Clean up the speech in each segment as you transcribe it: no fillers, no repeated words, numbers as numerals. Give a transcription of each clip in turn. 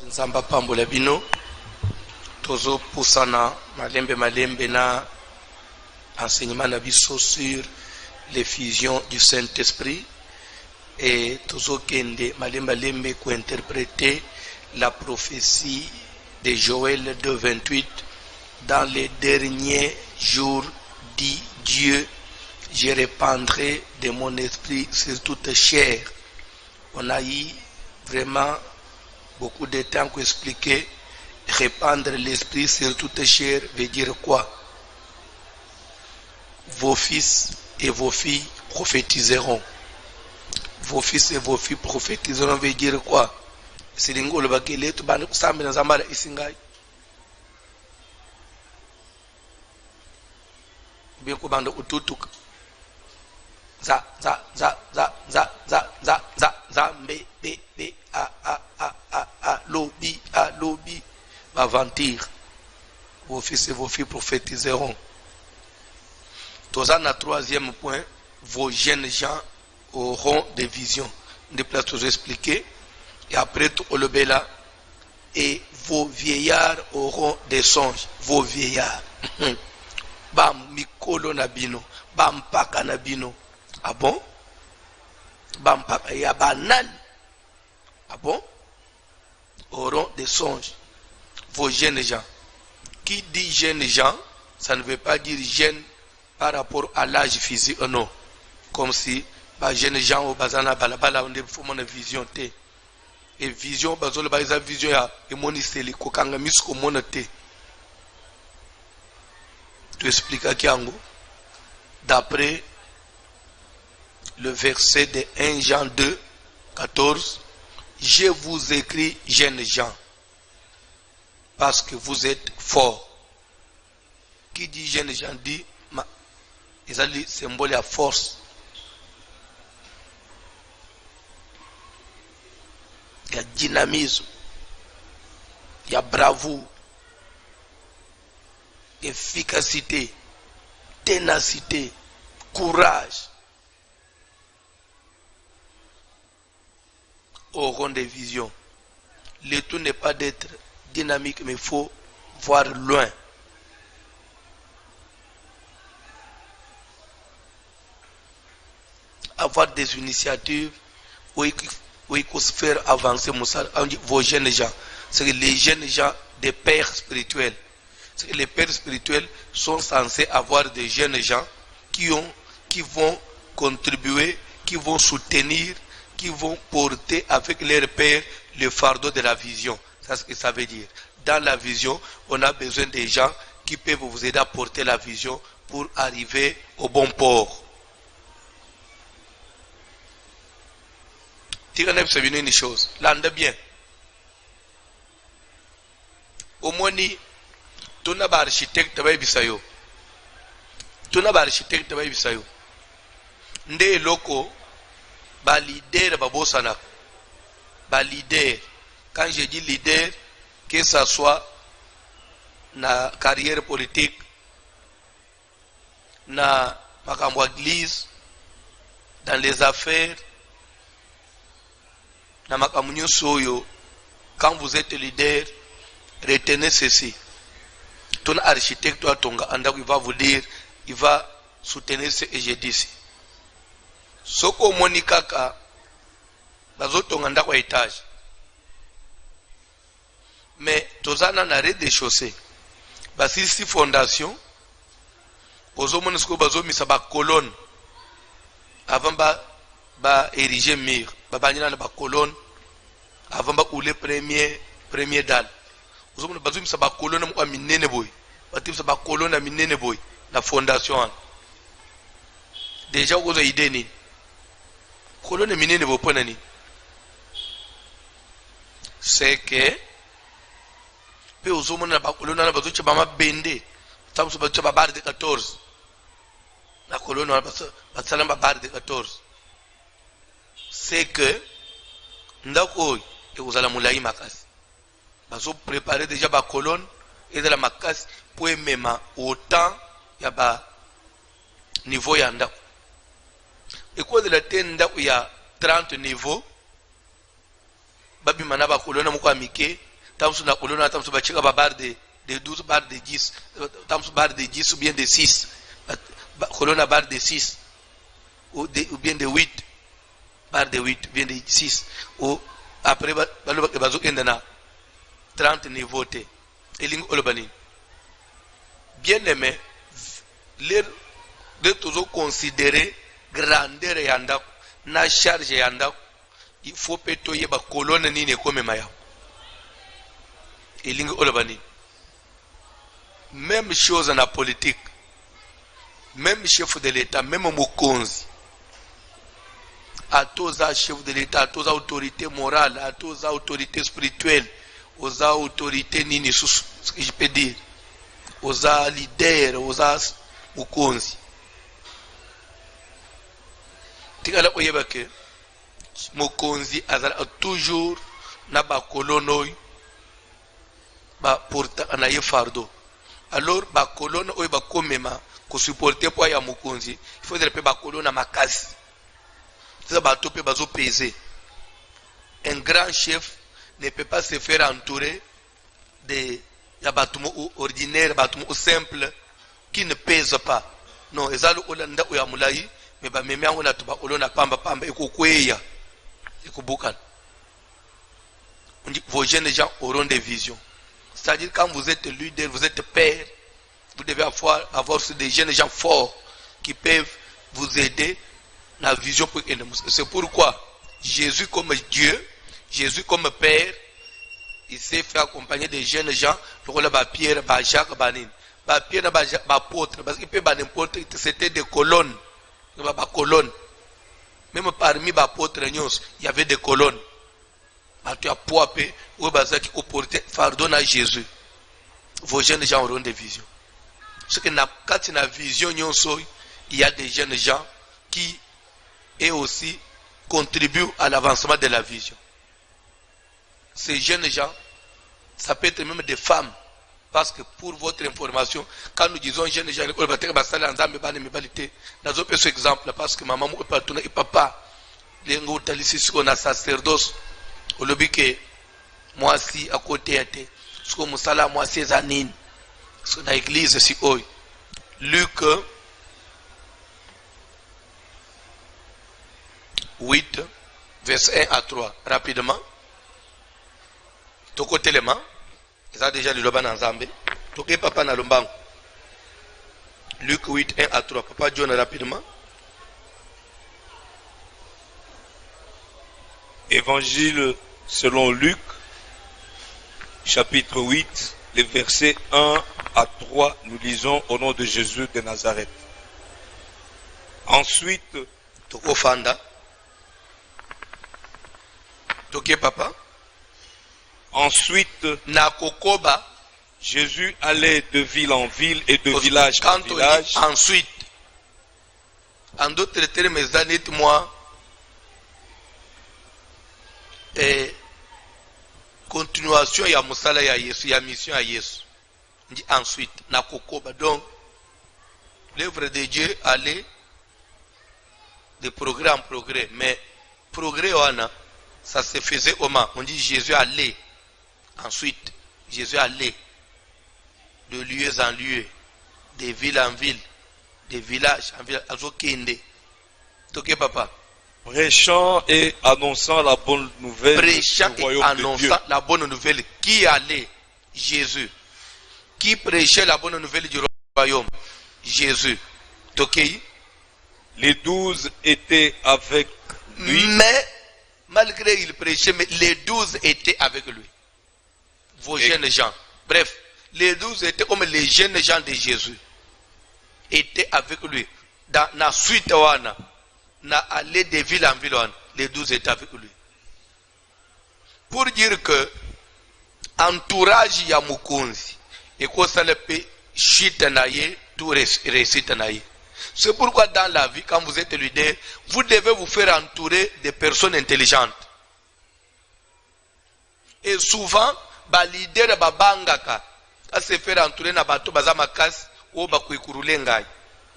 Nzamba pambola bino tozo pusana malembe na enseignement na biso sur l'effusion du Saint-Esprit et tozo kende malembe ko interpréter la prophétie de Joël 2:28. Dans les derniers jours, dit Dieu, je répandrai de mon esprit sur toute chair. On a eu vraiment beaucoup de temps pour expliquer répandre l'esprit sur toute chair veut dire quoi. Vos fils et vos filles prophétiseront. Vos fils et vos filles prophétiseront veut dire quoi. C'est l'ingolo bakele to bana kusamba na zambala isingai. Bien ko banda ututuka. Za mbe be a lobby va mentir. Vos fils et vos filles prophétiseront. Tozana troisième point, vos jeunes gens auront des visions. De place toujours expliquer. Et après tout le bela et vos vieillards auront des songes. Vos vieillards. Bam mikolo nabino, bam paka nabino. Ah bon? Bam paka ya banane. Ah bon? Auront des songes. Vos jeunes gens. Qui dit jeunes gens, ça ne veut pas dire jeunes par rapport à l'âge physique, non. Comme si, jeunes gens au bazana balabala, on a une vision. Et vision, bazole ba isa vision ya, et moniseli, kokanga misko monate. Tu expliques à Kiango, d'après le verset de 1 Jean 2, 14, je vous écris, jeunes gens, parce que vous êtes forts. Qui dit jeunes gens dit, ils ont le symbole à force. Il y a dynamisme, il y a bravoure, efficacité, ténacité, courage. Auront des visions. Le tout n'est pas d'être dynamique, mais il faut voir loin. Avoir des initiatives où il faut se faire avancer vos jeunes gens. C'est que les jeunes gens des pères spirituels. C'est que les pères spirituels sont censés avoir des jeunes gens qui vont contribuer, qui vont soutenir, qui vont porter avec leur père le fardeau de la vision. C'est ce que ça veut dire. Dans la vision, on a besoin des gens qui peuvent vous aider à porter la vision pour arriver au bon port. Tiraneb c'est une chose. L'ande bien. Au moins, tu n'as pas architecte de bisayo. Tu n'as pas architecte de bisayo. Nde loko. Ba leader babosana. Ba leader. Quand je dis leader, que ça soit na carrière politique, na makambo église, dans les affaires, na makambo soyo, quand vous êtes leader, retenez ceci. Ton architecte il va vous dire, il va soutenir ce que j'ai dit. Soko monikaka bazotonga ndako ya étage. Mais tozana na rez-de-chaussée. Basisi fondation ozomona siko bazomisa ba colonne avant ba ériger mur. Babanyina na ba colonne avant ba couler premier dalle. Ozomona bazomisa ba colonne mo minene boy. Batimisa ba colonne minene boy na fondation. Déjà ozo idée ni colonne minene bo pona ni. C'est que pe ozomona ba colonne na bazocha ba mabende. Tabuso bazocha ba bar de 14. La colonne ba tsala ba bar de 14. C'est que ndako et vous allez moulaï makas. Bazo préparer déjà ba colonne et de la makas pour même autant ya ba niveau ya ndako. Et quoi de la tenda où il y a 30 niveaux, ba babima na bakolona moko amike tamsu na kolona tamsu bachika ba bar de 12 bar de 10 tamsu bar de 10 ou bien de 6 kolona bar de 6 ou bien de 8 bar de 8 ou bien de 6 ou après baloba bazo endana 30 niveau te elingo olobani bien aimé de toujours considérer grandeur yanda na charge yanda il faut plutôt yeba colonne nini comme maya elingo olobani même chose en la politique même chef de l'état même mokonzi à tous les chefs de l'état à tous les autorités morales à tous les autorités spirituelles aux autorités nini ce que je peux dire aux leaders aux mokonzi tikala oyeba ke mokonzi azala toujours na ba kolono ba porta na ye fardo alors ba kolono oyo ba komema ko supporter poids ya mokonzi il faudrait pe ba kolono makasi ça ba topé bazo peser un grand chef ne peut pas se faire entourer de ya batumo ordinaire batumo simple qui ne pèse pas non ezalo olanda oya mulai mais ba meme yango na to ba olona pamba ekokweya ekobukan. Vos jeunes gens auront des visions. C'est-à-dire quand vous êtes leader, vous êtes père, vous devez avoir des jeunes gens forts qui peuvent vous aider dans la vision. C'est pourquoi Jésus comme Dieu, Jésus comme Père, il s'est fait accompagner des jeunes gens, Pierre, Jacques, Pierre, apôtre, parce qu'il peut n'importe, c'était des colonnes, même parmi les apôtres, il y avait des colonnes. Tu as poipé, ou qui porté pardon à Jésus. Vos jeunes gens auront des visions. Ce que quand il y a une vision, il y a des jeunes gens qui, et aussi, contribuent à l'avancement de la vision. Ces jeunes gens, ça peut être même des femmes. Parce que pour votre information, quand nous disons jeunes gens, nous avons ce exemple, parce que maman et papa, les gens sacerdoce, au lobby que moi si à côté était, ce que musala moi ces années, ce que l'église si oi. Luc 8, verset 1 à 3, rapidement. Toko telema, ils ont déjà le loban en Zambé. Toké papa na lombango. Luc 8, 1 à 3, papa John rapidement. Évangile selon Luc, chapitre 8, les versets 1 à 3, nous lisons au nom de Jésus de Nazareth. Ensuite, Tokofanda. Toké papa. Ensuite, Nakokoba. Jésus allait de ville en ville et de village en village. Ensuite, en d'autres termes, moi, et continuation ya musala ya Yesu ya mission ya Yesu dit ensuite na kokoba. Donc l'œuvre de Dieu allait de progrès en progrès, mais progrès wana ça se faisait comment? On dit Jésus allait, ensuite Jésus allait de lieu en lieu, de ville en ville, de village en village, azokende toke papa, prêchant et annonçant la bonne nouvelle prêchant du et royaume de Dieu. annonçant la bonne nouvelle. Qui allait? Jésus. Qui prêchait la bonne nouvelle du royaume? Jésus. Tokei. Les 12 étaient avec lui. Mais, malgré il prêchait, mais les 12 étaient avec lui. Vos jeunes gens. Bref, les 12 étaient comme les jeunes gens de Jésus. Étaient avec lui. Dans la suite, na allé de ville en ville, les 12 étaient avec lui. Pour dire que entourage ya mukunzi et qu'on s'allait chute naïe, tout récite naïe. C'est pourquoi dans la vie, quand vous êtes leader, vous devez vous faire entourer de personnes intelligentes. Et souvent, ba leader ba bangaka, à se faire entourer na bato bazama kas ou ba kuikurule ngai,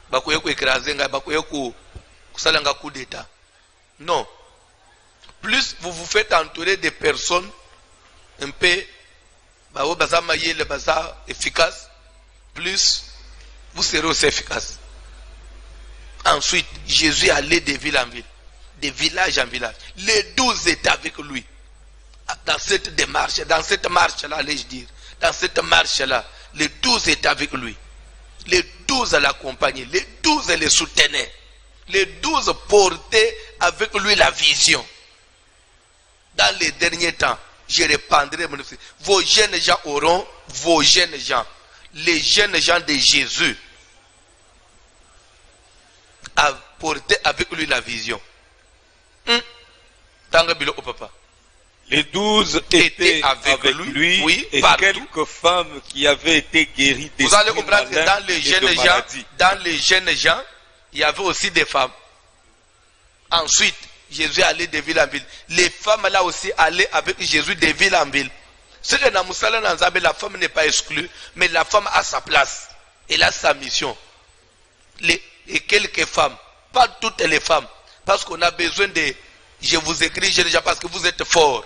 ba kuye kuikraze ngai, ba kuye ku salanga coup d'état. Non. plus vous vous faites entourer de personnes un peu efficaces, plus vous serez aussi efficace. Ensuite, Jésus allait de ville en ville, de village en village. Les 12 étaient avec lui. Dans cette démarche, dans cette marche-là, allais-je dire, dans cette marche-là, les 12 étaient avec lui. Les 12 l'accompagnaient, les 12 les soutenaient. Les 12 portaient avec lui la vision. Dans les derniers temps, je répandrai mon esprit. Vos jeunes gens auront vos jeunes gens. Les jeunes gens de Jésus a porté avec lui la vision. Papa. Les 12 étaient avec lui oui, et partout. Quelques femmes qui avaient été guéries d'esprit. Vous allez comprendre que dans les jeunes gens, il y avait aussi des femmes. Ensuite, Jésus allait de ville en ville. Les femmes là aussi allaient avec Jésus de ville en ville. Ce que dans Moussala Nanzabe, la femme n'est pas exclue, mais la femme a sa place. Elle a sa mission. Et quelques femmes, pas toutes les femmes, parce qu'on a besoin de... Je vous écris jeunes gens parce que vous êtes forts.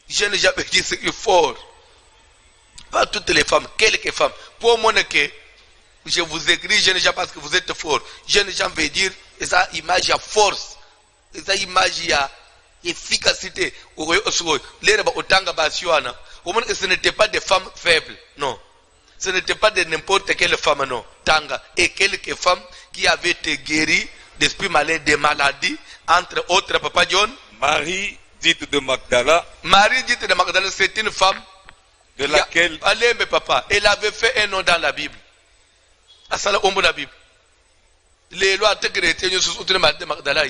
Jeunes gens qui sont forts. Pas toutes les femmes, quelques femmes. Pour moi, que je vous écris jeunes gens parce que vous êtes forts. Jeunes gens veut dire, ça image à force. Ça image à efficacité. Ce n'était pas des femmes faibles, non. Ce n'était pas de n'importe quelle femme, non. Tanga. Et quelques femmes qui avaient été guéries d'esprits malins, des maladies, entre autres, Papa John. Marie dite de Magdala. Marie dite de Magdala, c'est une femme de laquelle. Allez, mais papa, elle avait fait un nom dans la Bible. Asala ombo la Bible. Les lois te chrétiennes nous sont de Magdala.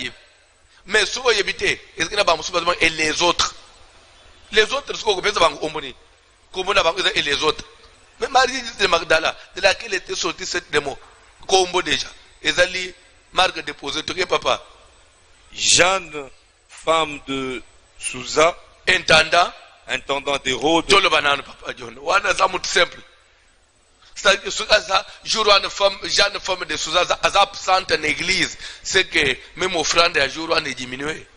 Mais souvent y habiter, est-ce qu'il y a et les autres. Les autres, ce qu'on peut faire omboni. Comme on a et les autres. Mais Marie dit de Magdala, de laquelle était sorti cette démon. Combo déjà. Ezali marque déposée, tu sais papa. Jeanne, femme de Souza, intendant d'Hérode. Tout le banane papa John. Wana ça tout simple. C'est-à-dire que Souza, jour une femme, Jeanne, femme de Souza, a absente en église, c'est que même offrande à jour on est diminué.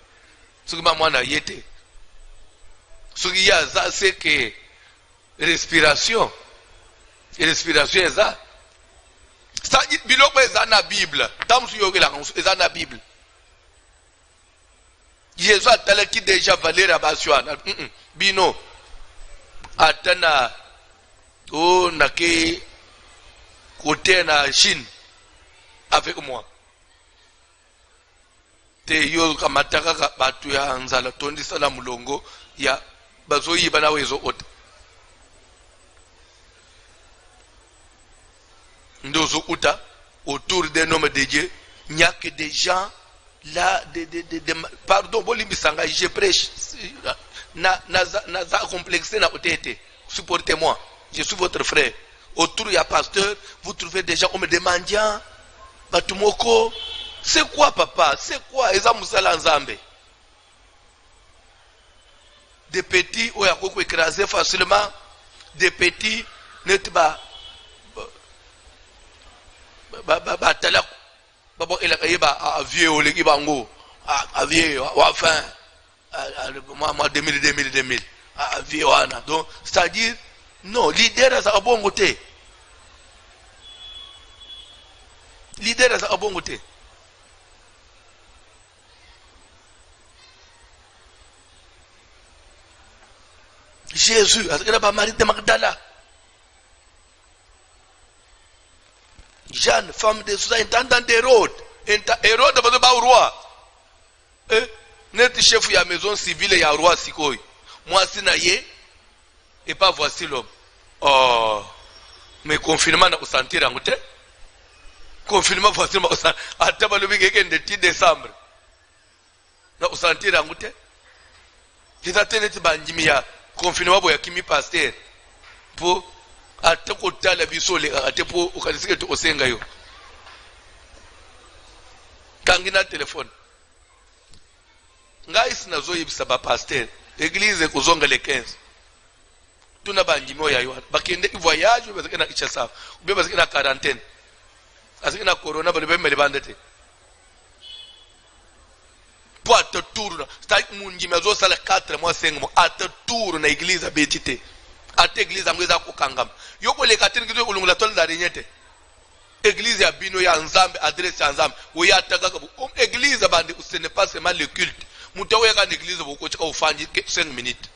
Ce que maman a yété. Ce qu'il y a, c'est que respiration. Et respiration est ça. C'est-à-dire que biloko est dans la Bible. Dans la Bible. Jésus a tel qui déjà valait à Bassuana. Bino. Atana. Oh, nake. Côté na Chine. Avec moi. Te yo kamataka batu ya nzala tondi sala mulongo ya bazoyi bana wezo ota. Ndozo uta autour d'un homme de Dieu, il n'y a que des gens là, pardon, je prêche. Naza complexé na otete. Supportez-moi, je suis votre frère. Autour il y a pasteur, vous trouvez des gens, on me demande, Batumoko, c'est quoi papa? C'est quoi? Eza musala nzambe. Des petits, où il y a beaucoup écrasé facilement, des petits, n'est pas. Batala babo elaka vieux ole ki bango vieux wa fin moi 2000 vieux wana donc c'est-à-dire non leader ça abongo te leader ça abongo te Jésus a pas Marie de Magdala. Jeanne, femme de Souza, intendant d'Hérode. Hérode va pas au roi. Net chef de la maison civile et roi Sikoy. Moi, c'est naïe. Et pas voici l'homme. Oh. Mais confinement n'a senti en route. Confinement voici ma senti. Attends, le week-end de 10 décembre. N'a senti en route. C'est à tenir de bandimia. Confinement pour Yakimi pasteur. Pour. Ate kotala biso le ate po ukalisike to osenga yo kangina telefone ngai sina zo yibisa ba pasteur église kozonga le 15 tuna banjimo ya yo bakende voyage bazake na Kinshasa ube bazake na quarantaine azake na corona bale bemele bandete po ata tour sta munji mezo sala 4 mois 5 mois ata tour na église betite ata église amweza kukangama yoko le katini kizo kulungula tole da renyete église ya bino ya nzambe adresse ya nzambe oya ataka église bandi ce n'est pas seulement le culte mutawo ya kan église boko chika ufanji 5 minutes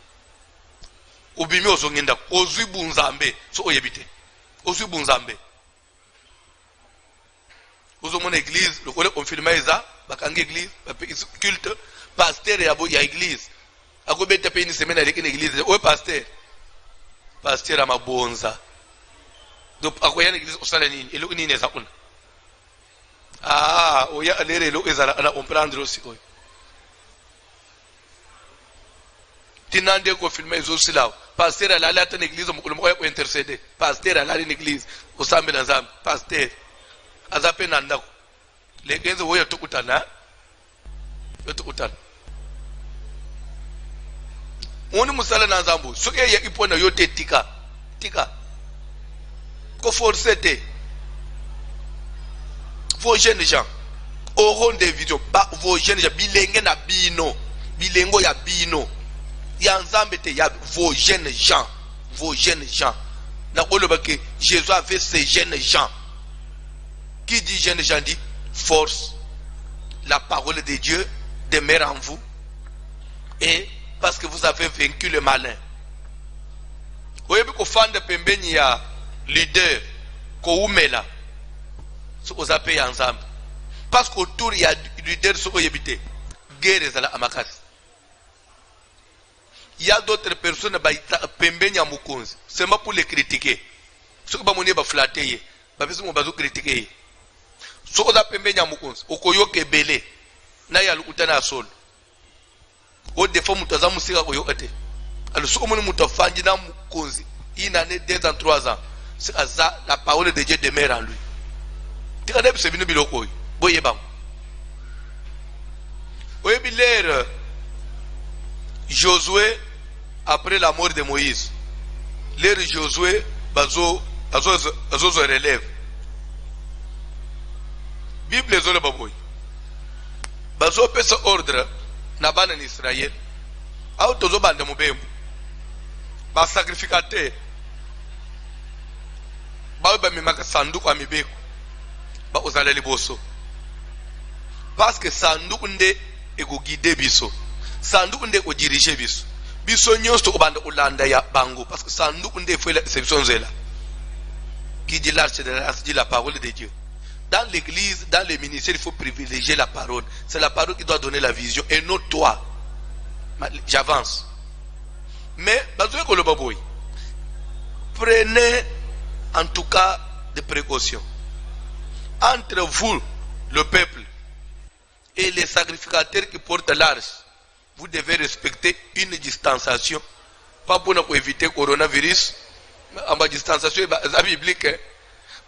ubimi ozongenda ozwi bunzambe so oyebite ozwi bunzambe ozomona église lokole confirmaiza bakanga église culte pasteur ya église akobeta pe une semaine avec une église o pasteur amabonza donc akoyana église osala nini elo nini eza kuna oya alere elo ezala ana comprendre aussi oyo tinande ko filmer izo silaw pasteur alala ata na église mukulu moya ko interceder pasteur alala na église osambe na nzambe pasteur azape na ndako legenze woya tukutana oni musala na nzambo soke ya ipona yote tika ko forcete vos jeunes gens auront des visions vos jeunes gens bilenge na bino bilengo ya bino ya nzambe te ya vos jeunes gens na koloba ke Jésus avait ces jeunes gens. Qui dit jeunes gens dit force. La parole de Dieu demeure en vous. Et parce que vous avez vaincu le malin. Oyebi ko fande pembeni ya leader ko umela. So ko zape ya nzambe. Parce qu'autour ya leader so oyebite guerre zala amakasi. Il y a d'autres personnes qui pembeni ya mukonzi. C'est pas pour les critiquer. Ce que ba moni ba flatter. Ba biso mo bazo critiquer. So ko za pembeni ya mukonzi. Okoyoke bele. Na ya lukutana solo. O defo mutaza musika koyokate. Alors so moni mutafanji na mukonzi. Une année, 2 ans, 3 ans. C'est ça, la parole de Dieu demeure en lui. Tu as dit que biloko. Boyebam. Oyebilère Josué après la mort de Moïse. L'ère Josué bazo relève. Bible zole baboy. Bazo pesa ordre na bana en Israël. Au tozo bande mubembu. Ba sacrificateur. Ba ba mimaka sanduku amibeko. Ba ozala liboso. Parce que sanduku nde eko guider biso. Sanduku nde ko diriger biso. Biso nyonso to bande ulanda ya bango parce que sanduku nde fait la exception zela. Qui dit l'arche de l'alliance dit la parole de Dieu. Dans l'église, dans les ministères, il faut privilégier la parole. C'est la parole qui doit donner la vision et non toi. J'avance. Mais prenez en tout cas des précautions. Entre vous, le peuple, et les sacrificateurs qui portent l'arche, vous devez respecter une distanciation. Pas pour éviter le coronavirus, en distanciation, c'est biblique.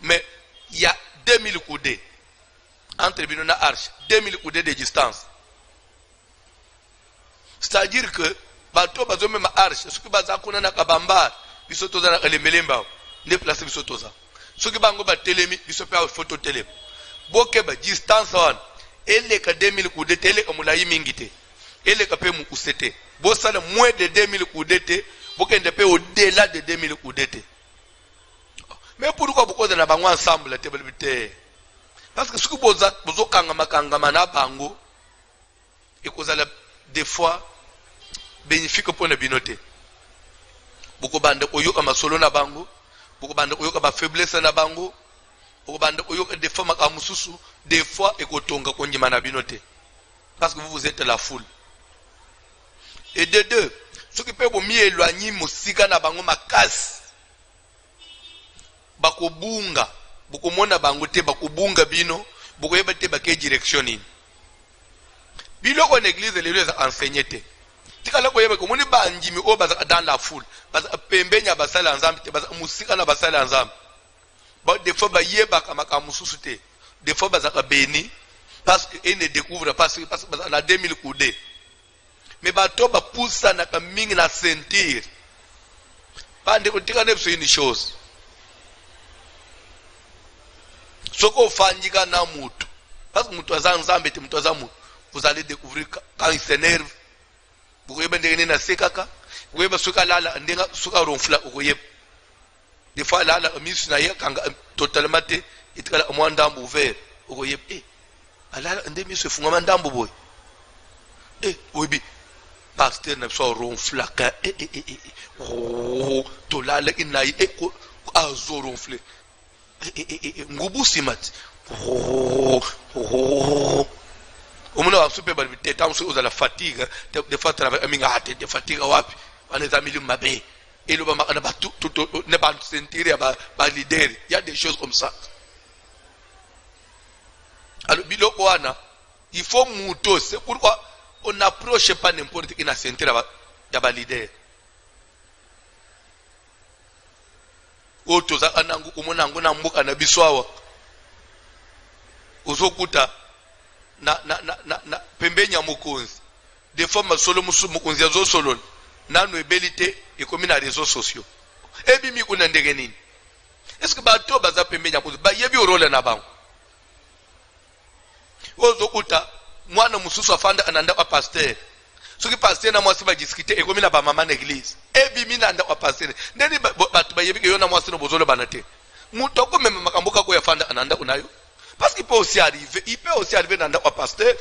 Mais il y a 2000 coudées entre Bino et l'arche, 2000 coudées de distance. C'est-à-dire que bato bazo même arche soki baza kuna na kabamba biso toza na lemelemba ne place biso toza soki bango ba telemi biso pa photo telemi boke ba distance on ele ka 2000 coudées tele ka mulayi mingite ele ka pe mu usete bo sala moins de 2000 coudées boke ndepe au-delà de 2000 coudées. Mais pourquoi beaucoup de na bango ensemble te belbite parce que soki bozo kanga makanga na bango et kozala des fois bénéfique pour ne binoter. Beaucoup bande oyoka masolo na bango, beaucoup bande oyoka ba faiblesse na bango, beaucoup bande oyoka des fois makamususu, des fois ekotonga konyima na binoter. Parce que vous êtes la foule. Et de deux, ceux qui peuvent mieux éloigner musika na bango makasi. Bako bunga, beaucoup mona bango te bako bunga bino, beaucoup yebate bake direction in. Bilo en église les lieux enseigner te. Tikala ko yebe ko moni banjimi o baza dans la foule baza pembenya basala nzambe te baza musika na basala nzambe ba des fois ba yeba kama mususu te des fois baza ka béni parce que ils ne découvrent pas parce que baza na 2000 coudées mais ba to ba poussa na ka mingi na sentir bande ko tikana c'est une chose soko fanjika na mutu parce que mutu aza nzambe te mutu aza mutu vous allez découvrir quand il s'énerve. Vous voyez, na sekaka. Vous voyez, suka lala, ndenga suka ronfla, vous voyez. Des fois, lala, mis na ya kanga totalement te, il tra moi ndambo ouvert. Vous voyez, alala, ndemi se funga mandambo boy. Oui, pasteur n'a pas ronfla, to lala inayi, azo ronfle. Ngubu simat. Omuna wa super bal teta mso oza la fatigue des fois travail aminga hate de fatigue wapi wana zamili mabe et le bama na ba tout ne pas sentir ba leader il y a des choses comme ça. Alors biloko wana il faut muto, c'est pourquoi on n'approche pas n'importe qui na sentir ya ba leader. Oto za anangu umonangu na mbuka na biswawa uzokuta na pembenya mukonzi des fois masolo musu mukonzi azo solo nanu ebelite ekomi na réseaux sociaux ebimi kuna ndenge nini est-ce que bato baza pembenya mukonzi ba yebi role na bango ozokuta mwana mususu afanda ananda wa pasteur soki pasteur na mwasi ba discuter ekomi na ba mama na église ebimi na nda wa pasteur ndeni bato ba yebi ke yona mwasi no bozolo banate mutoko meme makamboka ko yafanda ananda unayo. Parce qu'il peut aussi arriver dans un pasteur.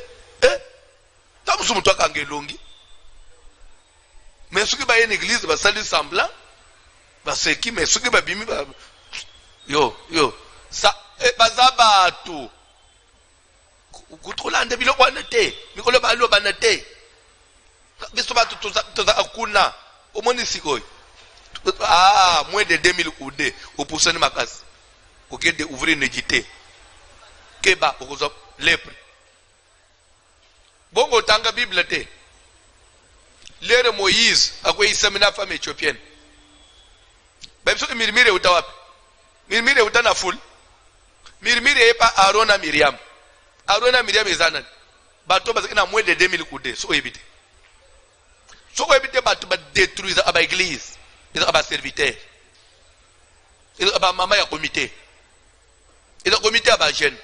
Tant que tu as un longi. Mais ce qui est une église, c'est un semblant. C'est qui, mais ce qui est bimi, yo, ça, bazaba tout. Kutrolande bilo banete, mikolo balo banete. Bisoba tout akuna. Au moins sikoi. Moins de 2000 coudées au poussé de ma casse. Au lieu d'ouvrir une édité. Keba okozo lepre bongo tanga bible te lere Moïse akwe isemina femme éthiopienne bemso mirmire utawapi mirmire utana full mirmire epa Arona Miriam ezana bato bazakina moins de 2000 coudées so ebite bato ba détruire aba église aba serviteur aba mama ya comité aba jeune.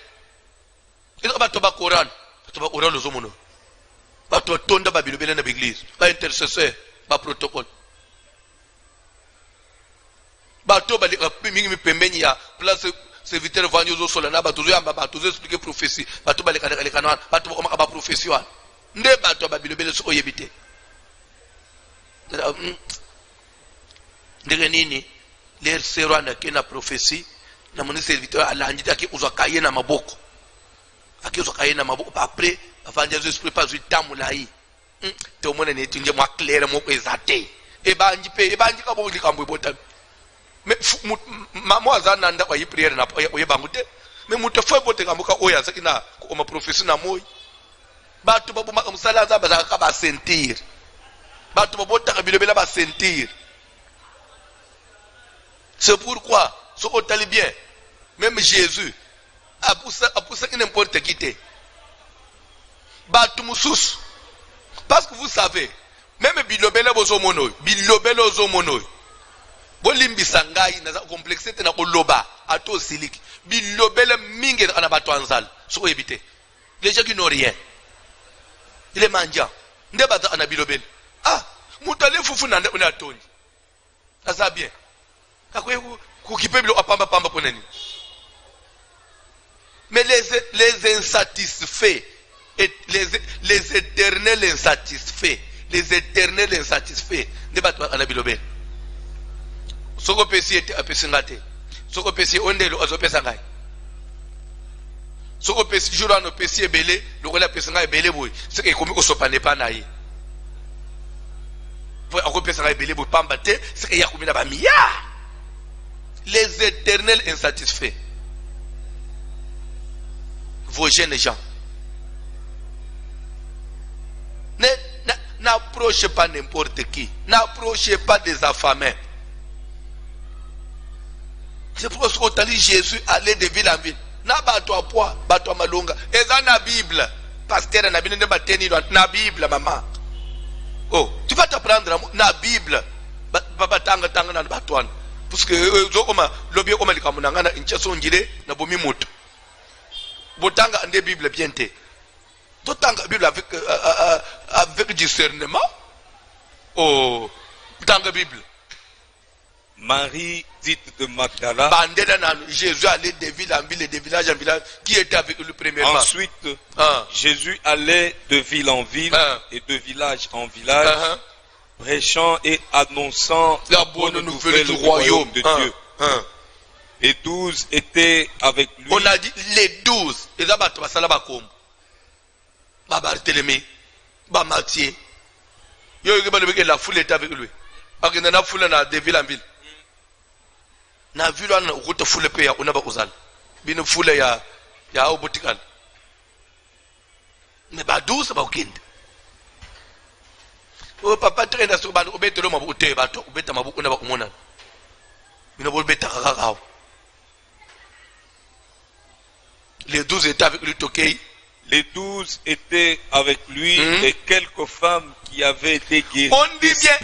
Il y a des Coran, le zomono. Bato tonda ba bilobele na l'église, ba intercesseur, ba protocole. Bato ba mingi pembeni ya place serviteur vanyozo solana ba tuzo yamba ba tuzo expliquer prophétie, bato ba le canon, bato ba ba profession. Nde bato ba bilobele so yebite. Ndenge nini les serwana kena prophétie na moni serviteur alanjita ki uzakaye na maboko. Après, avant de esprit pas du temps moulaï. Tout le monde est une moi claire, moi exaté. Et banji ka bo likambo botan. Mais maman azananda wa prière na oye bangute. Mais muto fo bote kambuka oya sakina ko ma profession na moy. Batu babu makamsala za bazaka ba sentir. Batu babota ka bilobela ba sentir. C'est pourquoi ce hôtel bien. Même Jésus a poussé n'importe qui te. Batumoussous. Parce que vous savez, même bilobele ozomono, bolimbi sangai na complexité na koloba ato silik. Bilobele mingi na bato anzal. So éviter. Les gens qui n'ont rien. Il est mendiant. Nde bata ana bilobele. Mutale fufu na atoni. Ça bien. Kakwe kukipe bilo apamba pamba poneni. Mais les insatisfaits, les éternels insatisfaits, ne battent pas en abilobé. Soko pesi était à pesingate. Soko pesi ondelo azo pesangai. Soko pesi jura no pesi ebele, le rôle pesangai ebele boy. Ce qui comme osopane pas naï. Pour ako pesangai ebele boy pambate, ce qui yakoumi na ba miya. Les éternels insatisfaits. Vos jeunes gens. N'approchez pas n'importe qui. N'approchez pas des affamés. C'est pour ça que Jésus allait de ville en ville. Na bato a poids, bato a malonga. Et dans la Bible, pasteur na Bible, na Bible, maman. Oh, tu vas t'apprendre na Bible. Baba tanga na bato. Parce que l'objet comme les camonangana, une chanson ngire na bomi moto. Botanga ande Bible bien te. D'autant que la Bible avec discernement. Oh, dans la Bible. Marie dite de Magdala. Jésus allait de ville en ville et de village en village. Qui était avec lui premièrement? Ensuite, Jésus allait de ville en ville et de village en village, prêchant et annonçant la bonne nouvelle du royaume de Dieu. Et 12 étaient avec lui. On a dit les 12. Et là, Barthélemy, Matthieu. La foule était avec lui. La foule de ville en ville. Na ville on route foule pe ya onaba uzal bino foule ya obotikal mais ba 12 ba ukinde o papa traîne sur ba obetelo mabu te ba to obeta mabu onaba umona bino bol beta kakao. Les 12 étaient avec lui tokei. Les 12 étaient avec lui et quelques femmes qui avaient été guéries. On dit bien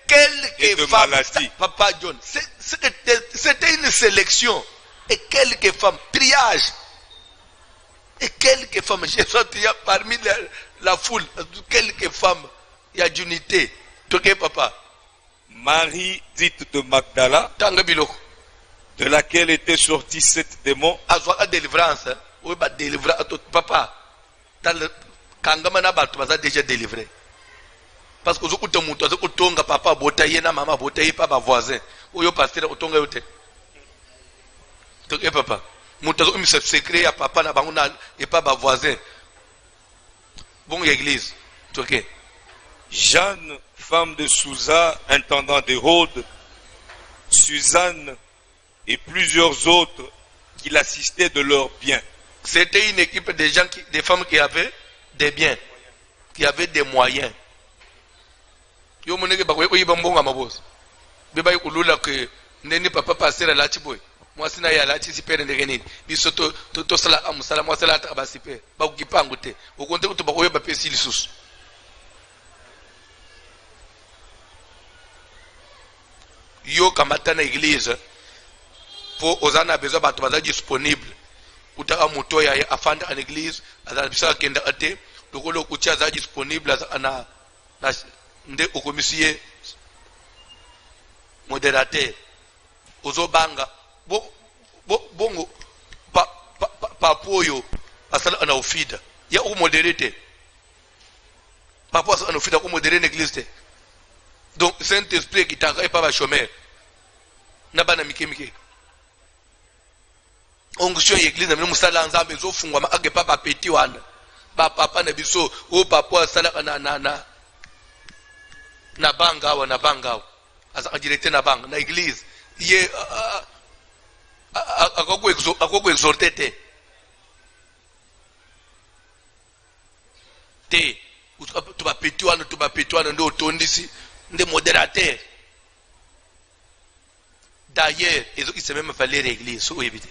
quelques femmes. Papa John, c'était une sélection. Et quelques femmes, triage. Et quelques femmes, j'ai sorti parmi la foule, quelques femmes, il y a d'unité. Tokei papa. Marie dite de Magdala, de laquelle étaient sortis 7 démons. Délivrance. Oui, bah délivrer à tout papa. Quand on a déjà délivré. Parce que vous avez papa botaye na maman botaye pas ma voisin. Ou yo pasteur otonga yote. Donc papa, mutazo mi secret ya papa na banguna et pas ma voisin. Bon église. OK. Jeanne, femme de Souza, intendant d'Hérode, Suzanne et plusieurs autres qui l'assistaient de leurs biens. C'était une équipe de gens, des femmes qui avaient des biens, qui avaient des moyens. Yo moneke ba ko yiba mbonga mabosi. Beba yikulula ke neni papa passer la chiboy. Moi sina ya la chi sipere ndenge nini. Biso to sala amusala moi sala ta ba sipere. Ba kukipangu te. Ukonte kutuba ko yeba pesi lisusu. Yo kamata na église pour osana besoin ba to ba disponible. Utaka moto ya afanda en église azabisa kenda ate lokolo kucha za disponible ana nde okomisiye modérateur ozobanga bongo papoyo asala ana ofida ya o modérate papo asala ana ofida ko modérer l'église. Donc Saint-Esprit qui t'a pas ba chômeur na bana mikemike onction église na musala nzambe zofungwa ma age papa petit wana ba papa na biso o papa asala na banga asa directeur na banga na église ye akoko exhorter te tu ba petit wana ndo tondisi nde modérateur. D'ailleurs ils se même fallait l'église so éviter.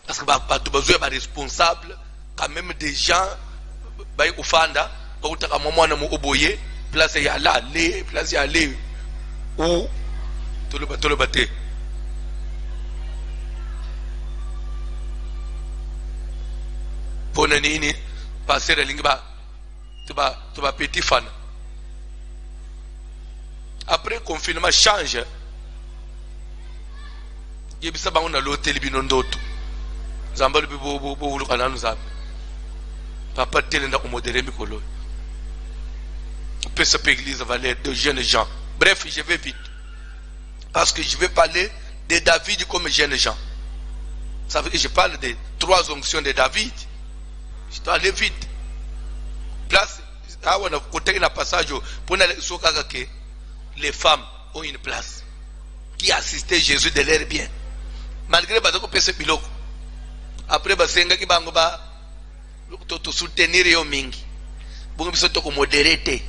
Parce que tu besoin de responsable quand même des gens bah au fanda bah au taka moment na mo oboye place ya là les place ya aller ou to le baté pona nini passer la lingba tu vas petit fan. Après confinement change yebisa bango na l'hôtel binondoto zambali bo wulu kananu zabe papa tele na modéré mikolo peut se église valeur de jeunes gens. Bref, je vais vite parce que je vais parler de David comme jeunes gens. Ça veut dire que je parle des 3 onctions de David. Je dois aller vite. Place ah on a côté un passage pour na soka que les femmes ont une place qui assistait Jésus de l'air bien malgré bazako pese biloko. Après basenga ki bango ba to soutenir yo mingi bongo biso to ko modérer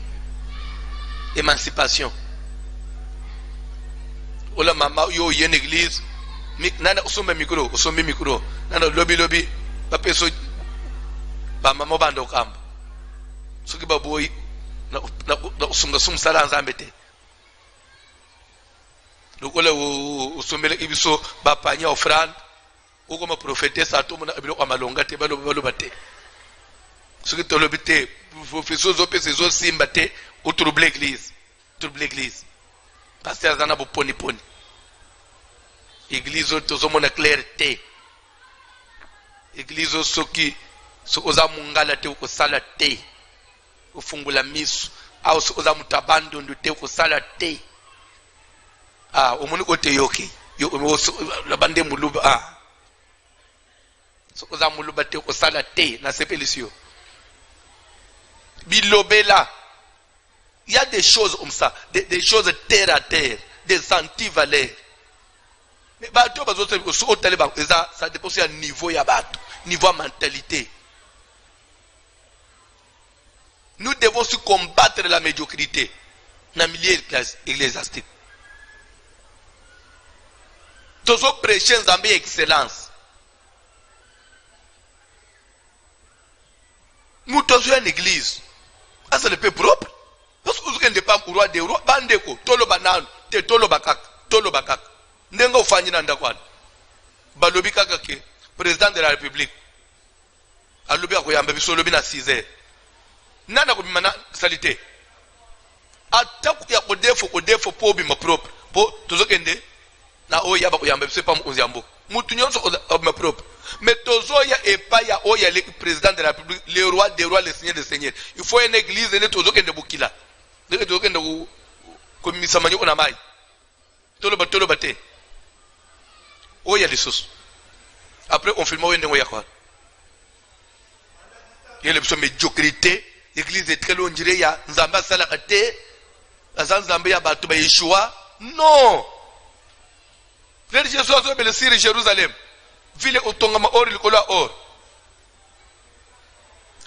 émancipation. Ola mama yo yen église nana osombe micro nana lobby ba peso ba mama bando kamba soki ba boy na sunga sala nzambe te lokola osombele ibiso ba panya offrande ou comme prophète ça tout mon abilo amalonga te balo bate Ce que tu as l'obité, professeur Zopé, c'est zo simbate, ou troubler l'église. Troubler l'église. Pasteur Zana bo poni poni. Église, tu as mon clarté. Église, ce qui, ce que za mungala te ou sala te. Ou fungula misu. Ah, ce que za mutabando de te ou sala te. Ah, au moni kote yoki. Yo, la bande muluba. Ah. Ce que za muluba te ou sala te. Na sepelisio. Bilobela. Il y a des choses comme ça, des choses terre à terre, des anti-valeurs. Mais ça dépend aussi à niveau niveau mentalité. Nous devons aussi combattre la médiocrité dans le milieu ecclésiastique. Tous les prêcheurs en excellence. Nous sommes une église. Ah, c'est le peu propre. Parce que vous n'êtes pas au roi des rois, bandeko, tolo banane, te tolo bakak. Nenga ufanyi nanda kwani. Balobi kaka ke, président de la République. Alobi akoyamba biso lobi na 6h. Nana kubimana salite. Ataku ya odefo po bima propre. Po tozokende na oya bakuyamba biso pa mukunzambo. Mutu nyonso obima propre. Mais tozoya epa ya oya le président de la République, le roi des rois, le seigneur des seigneurs. Il faut une église ne tozokende bukila. Deke tozokende komisa manyo na mai. Tolo bate. Oya les sauces. Après on filme wende ngoya kwa. Il y a les médiocrité, l'église est très loin dirait ya nzamba sala kate, nzamba ya batu ba Yeshua. Non. Frère Jésus a fait le Syrie Jérusalem. Ville otongama or likola or.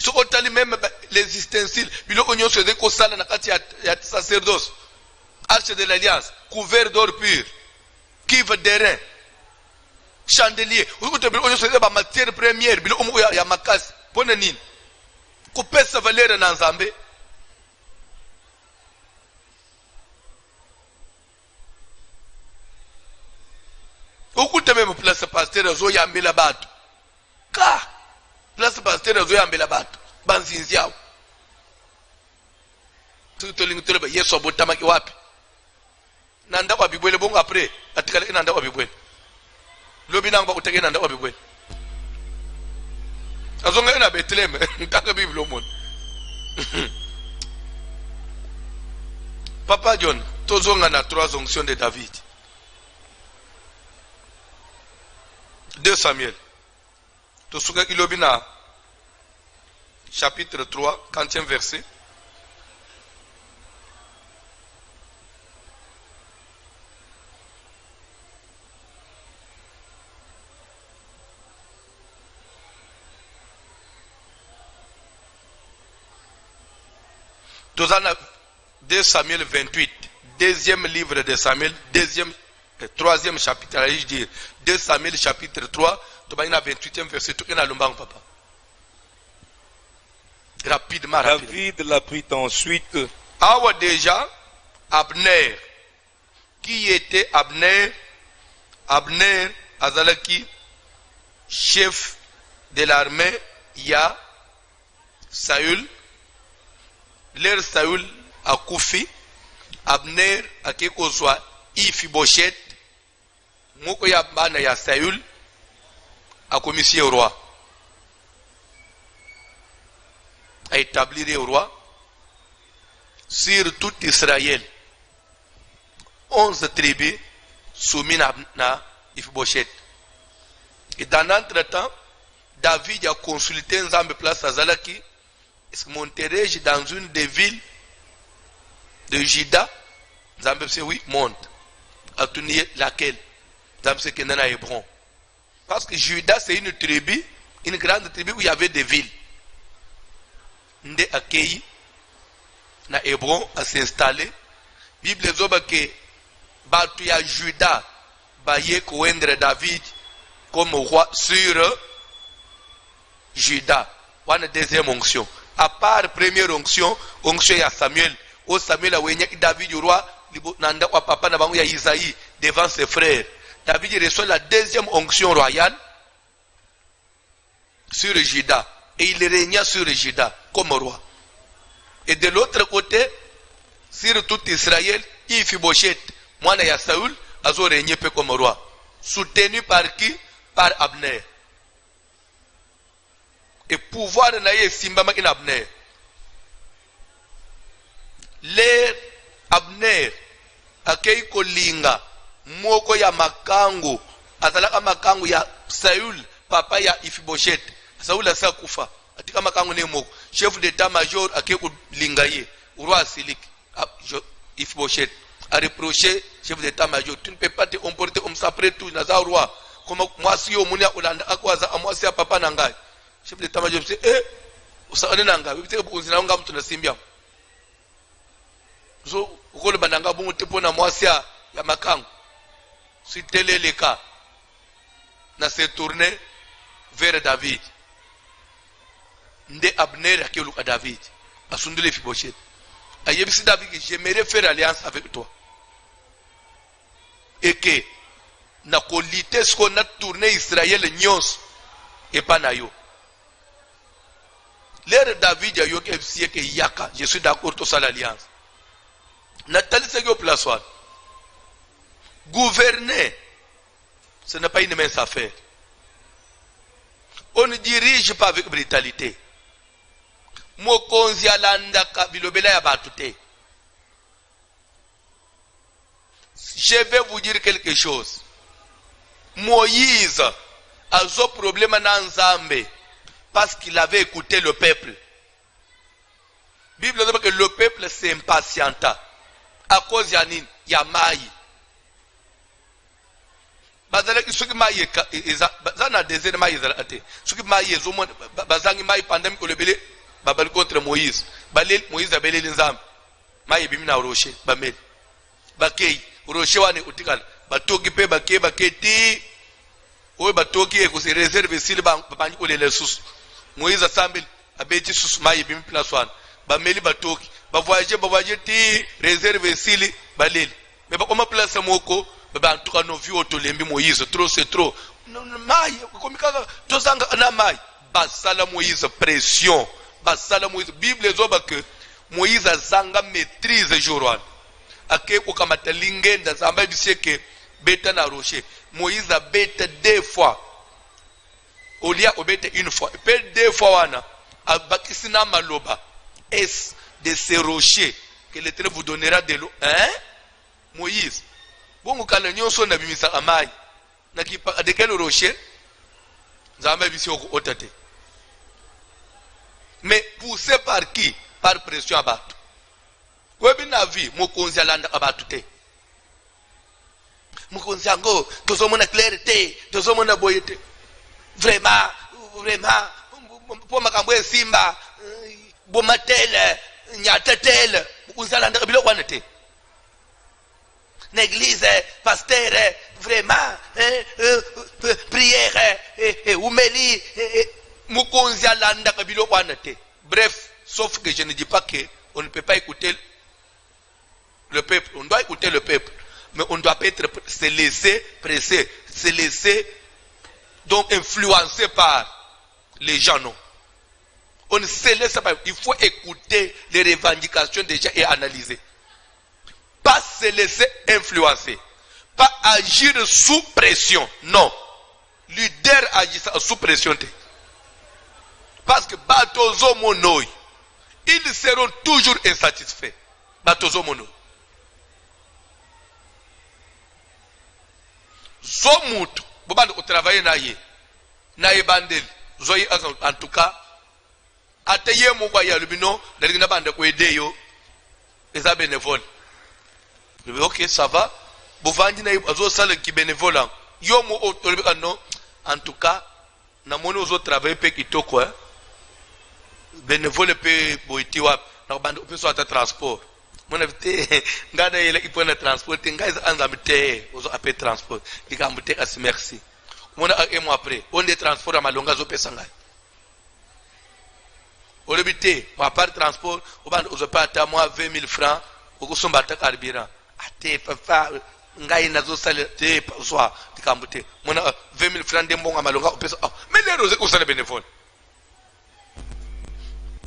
Ce qu'on t'a même les ustensiles, bilo onyo se de ko sala na kati ya sacerdoce. Arche de l'alliance, couvert d'or pur. Cuve d'airain. Chandelier. Vous te bilo onyo se de ba matière première, bilo omo ya makasi. Pona nini? Ko pesa valeur na Nzambe. Ukute même place pasteur zo yambela bato. Ka place pasteur zo yambela bato. Banzinzi yao. Tutolingi tole ba Yesu abotama ki wapi? Nanda kwa bibwele bongo après atikale nanda kwa bibwele. Lobi nanga utake nanda kwa bibwele. Azonga ina Bethlehem ntaka Bible omone. Papa John, tozonga na 3 onctions de David. 2 Samuel. Tosuka Ilobina, chapitre 3, 40e verset. Tozana 2 Samuel 28, deuxième livre de Samuel, troisième chapitre, allez-je dire, 2 Samuel chapitre 3, tu vas 28e verset, tu vas lombang papa. Rapidement. David l'a pris ensuite. Awa déjà, Abner. Qui était Abner? Abner, Azalaki, chef de l'armée, ya Saül. L'air Saül a Koufi. Abner a Kekozwa. Ifiboshet, moko ya bana ya Saül a commissionné au roi, a établi au roi sur tout Israël 11 tribus soumis na Ifiboshet. Et dans l'entretemps, David a consulté Nzambe place à Zalaki. Est-ce que monterai-je dans une des villes de Juda? Nzambe c'est oui, monte. À tourner laquelle? C'est qu'il y a Hébron. Parce que Juda c'est une tribu, une grande tribu où il y avait des villes. Nde accueilli na Hébron à s'installer. Bible zoba que batu ya Juda baye koendre David comme roi sur Juda. Une deuxième onction. À part première onction, onction ya Samuel. Au Samuel a wenya David du roi. Nanda wa papa na bangu ya Isaïe devant ses frères. David reçoit la deuxième onction royale sur Juda. et il régna sur Juda comme roi. Et de l'autre côté, sur tout Israël, Iphiboshet, mwana ya Saoul, a régné comme roi. Soutenu par qui? Par Abner. Et pouvoir naye simbama in Abner. L'air Abner, akei kolinga, moko ya makangu, azalaka makangu ya Saoul, papa ya Iphiboshet. Saoul asa kufa. Atika makangu ne moko. Chef d'état-major akei kolinga ye. Roi Silik, Iphiboshet, a reproché chef d'état-major. Tu ne peux pas te comporter comme ça après tout. Naza roi. Comme moi si yo munia Olanda akwaza moi si papa nangai. Chef d'état-major dit usane nangai. Biteke bukunzina nga mtu na simbia. So ukole bananga bungu tepona moi si ya makangu. Si tel est le cas, na se tourner vers David. Nde Abner akeluka David. Asundule Iphiboshet. Ayebisi David que j'aimerais faire alliance avec toi. Et que na kolite ce qu'on a tourné Israël nyos et pas na yo. L'air David a yo que yaka, je suis d'accord tout ça l'alliance. Nathalie c'est yo place one. Gouverner, ce n'est pas une mince affaire. On ne dirige pas avec brutalité. Mokonzi alandaka bilobela ya batute. Je vais vous dire quelque chose. Moïse a un problème dans Nzambe parce qu'il avait écouté le peuple. La Bible dit que le peuple s'impatienta à cause de Yamaï. Bazalaki soki mai zana désert mai zalate soki mai ezomo bazangi mai pendant que le belé babal contre Moïse balel Moïse abelé nzambe mai bimi na rocher bamel bakei rocher wane utikala batoki pe baketi oyo batoki e ko se réserve sile banyi ko lele susu Moïse asambel abeti susu mai bimi place wane bameli batoki ba voyager ti réserve sile balel mais ba koma place moko en tout cas nos vieux autolembi Moïse trop c'est trop mai komikaka tozanga na mai basala Moïse pression basala Moïse Bible zoba que Moïse azanga maîtrise jourwan ake ko kamata lingenda zamba biseke beta na rocher Moïse a beta deux fois Olia obete une fois pe deux fois wana abakisina maloba est de ces rochers que l'Éternel vous donnera de l'eau Moïse bongo kala nyonso na bimisa amai na kipa de quel rocher zamba bisi oko otate mais poussé par qui? Par pression abatu webi na vie mokonzi alanda abatu te mokonzi ango tozomona clarté tozomona boyete vraiment pour makambo ya simba bomatele nyatatele mokonzi alanda bilo kwana te l'église, pasteur, vraiment, prière, oumeli, mukonzi alanda kabilo kwanate. Bref, sauf que je ne dis pas qu'on ne peut pas écouter le peuple. On doit écouter le peuple. Mais on ne doit pas se laisser presser, se laisser donc influencer par les gens, non. On ne se laisse pas. Il faut écouter les revendications déjà et analyser. Pas se laisser influencer, pas agir sous pression, non. Leader agit sous pression. Parce que batozo monoi, ils seront toujours insatisfaits. Batozo monoi. Zomutu, bobande au travail naye bandel, zoyi en tout cas, ateye mokwa ya lubino, na bande ko edeyo, eza bénévole. Ok, ça va. Bovandi na azo sala ki bénévole. Yo mo otolebeka non. En tout cas, na mono ozo travailler pe kitoko bénévole pe boiti wa na bande pe so ata transport. Mona vite ngada yele ipona transport ngaiza anza mte ozo ape transport. Dikamute as merci. Mona un mois après, on des transports à malonga zo pesa ngai. Olebite, ma part transport, o bande ozo pa ata moi 20 000 francs, o somba ta carburant. Ate papa ngai nazo sale te soa dikambute mona 20 000 francs de mbonga malonga opesa mais les roses ko sale bénévole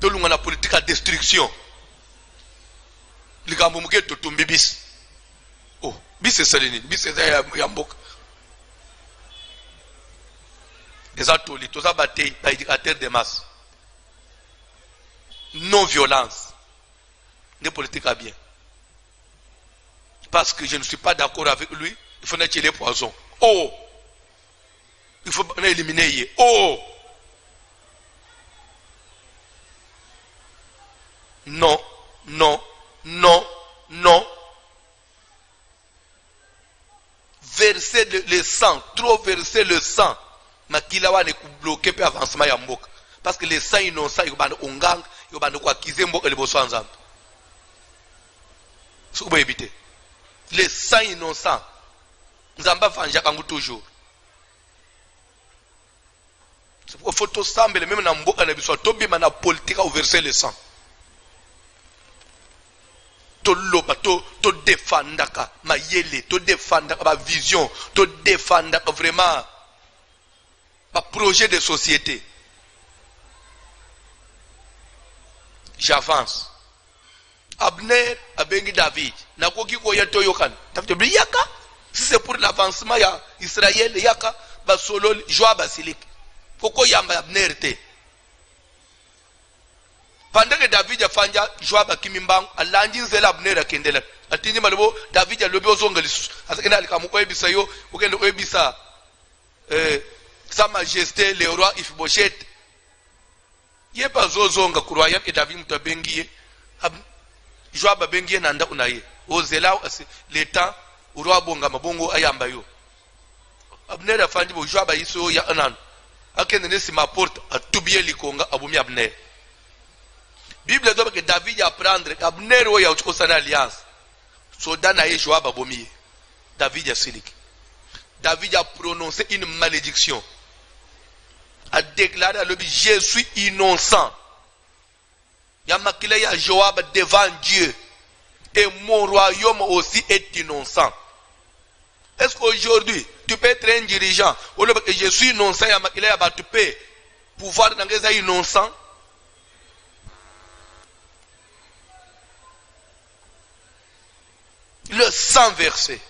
tolunga na politique à destruction likambo muke totumbi bis oh bis esalini bis ya mboka eza toli toza bate ba éducateur de masse non violence des politiques à bien parce que je ne suis pas d'accord avec lui il faut nettoyer les poisons oh il faut éliminer oh non non non non verser le sang trop verser le sang makila wane kubloquer pe avancement ya mboka parce que les sang innocents yobanda ongang yobanda kwa kize mboka liboso nzambe so ba éviter les sang innocents nzamba vanja kangu toujours c'est pour photo semble même na mboka na biso to bima na politique au verser le sang to loba to défendaka mayele to défendaka ba vision to défendaka vraiment ba projet de société. J'avance. Abner abengi David nakoki koya to yokan David yaka si c'est pour l'avancement ya Israël yaka ba solo Joab basilik koko yamba Abner te pendant que David a fanja Joab akimimbang alanji nzela Abner akendela atinyi malobo David alobi ozongali asakena alikamuko ebisa yo ukende ebisa Sa Majesté le roi Iphiboshet ye pas zozonga ku royaume et David mutabengiye Joab bengiye nanda unaye ozela le temps u roi bonga mabongo ayamba yo Abner afandi bo Joab yiso ya anan akende nesi ma porte atubie likonga abumi Abner Bible doit que David apprendre Abner o ya uchikosana alliance so dana ye Joab abomi David a silik David a prononcé une malédiction a déclaré à l'objet je suis innocent. Yamakile ya Joab devant Dieu et mon royaume aussi est innocent. Est-ce qu'aujourd'hui tu peux être un dirigeant ou que je suis innocent yamakile ya ba tu peux pouvoir d'angeza innocent? Le sang versé.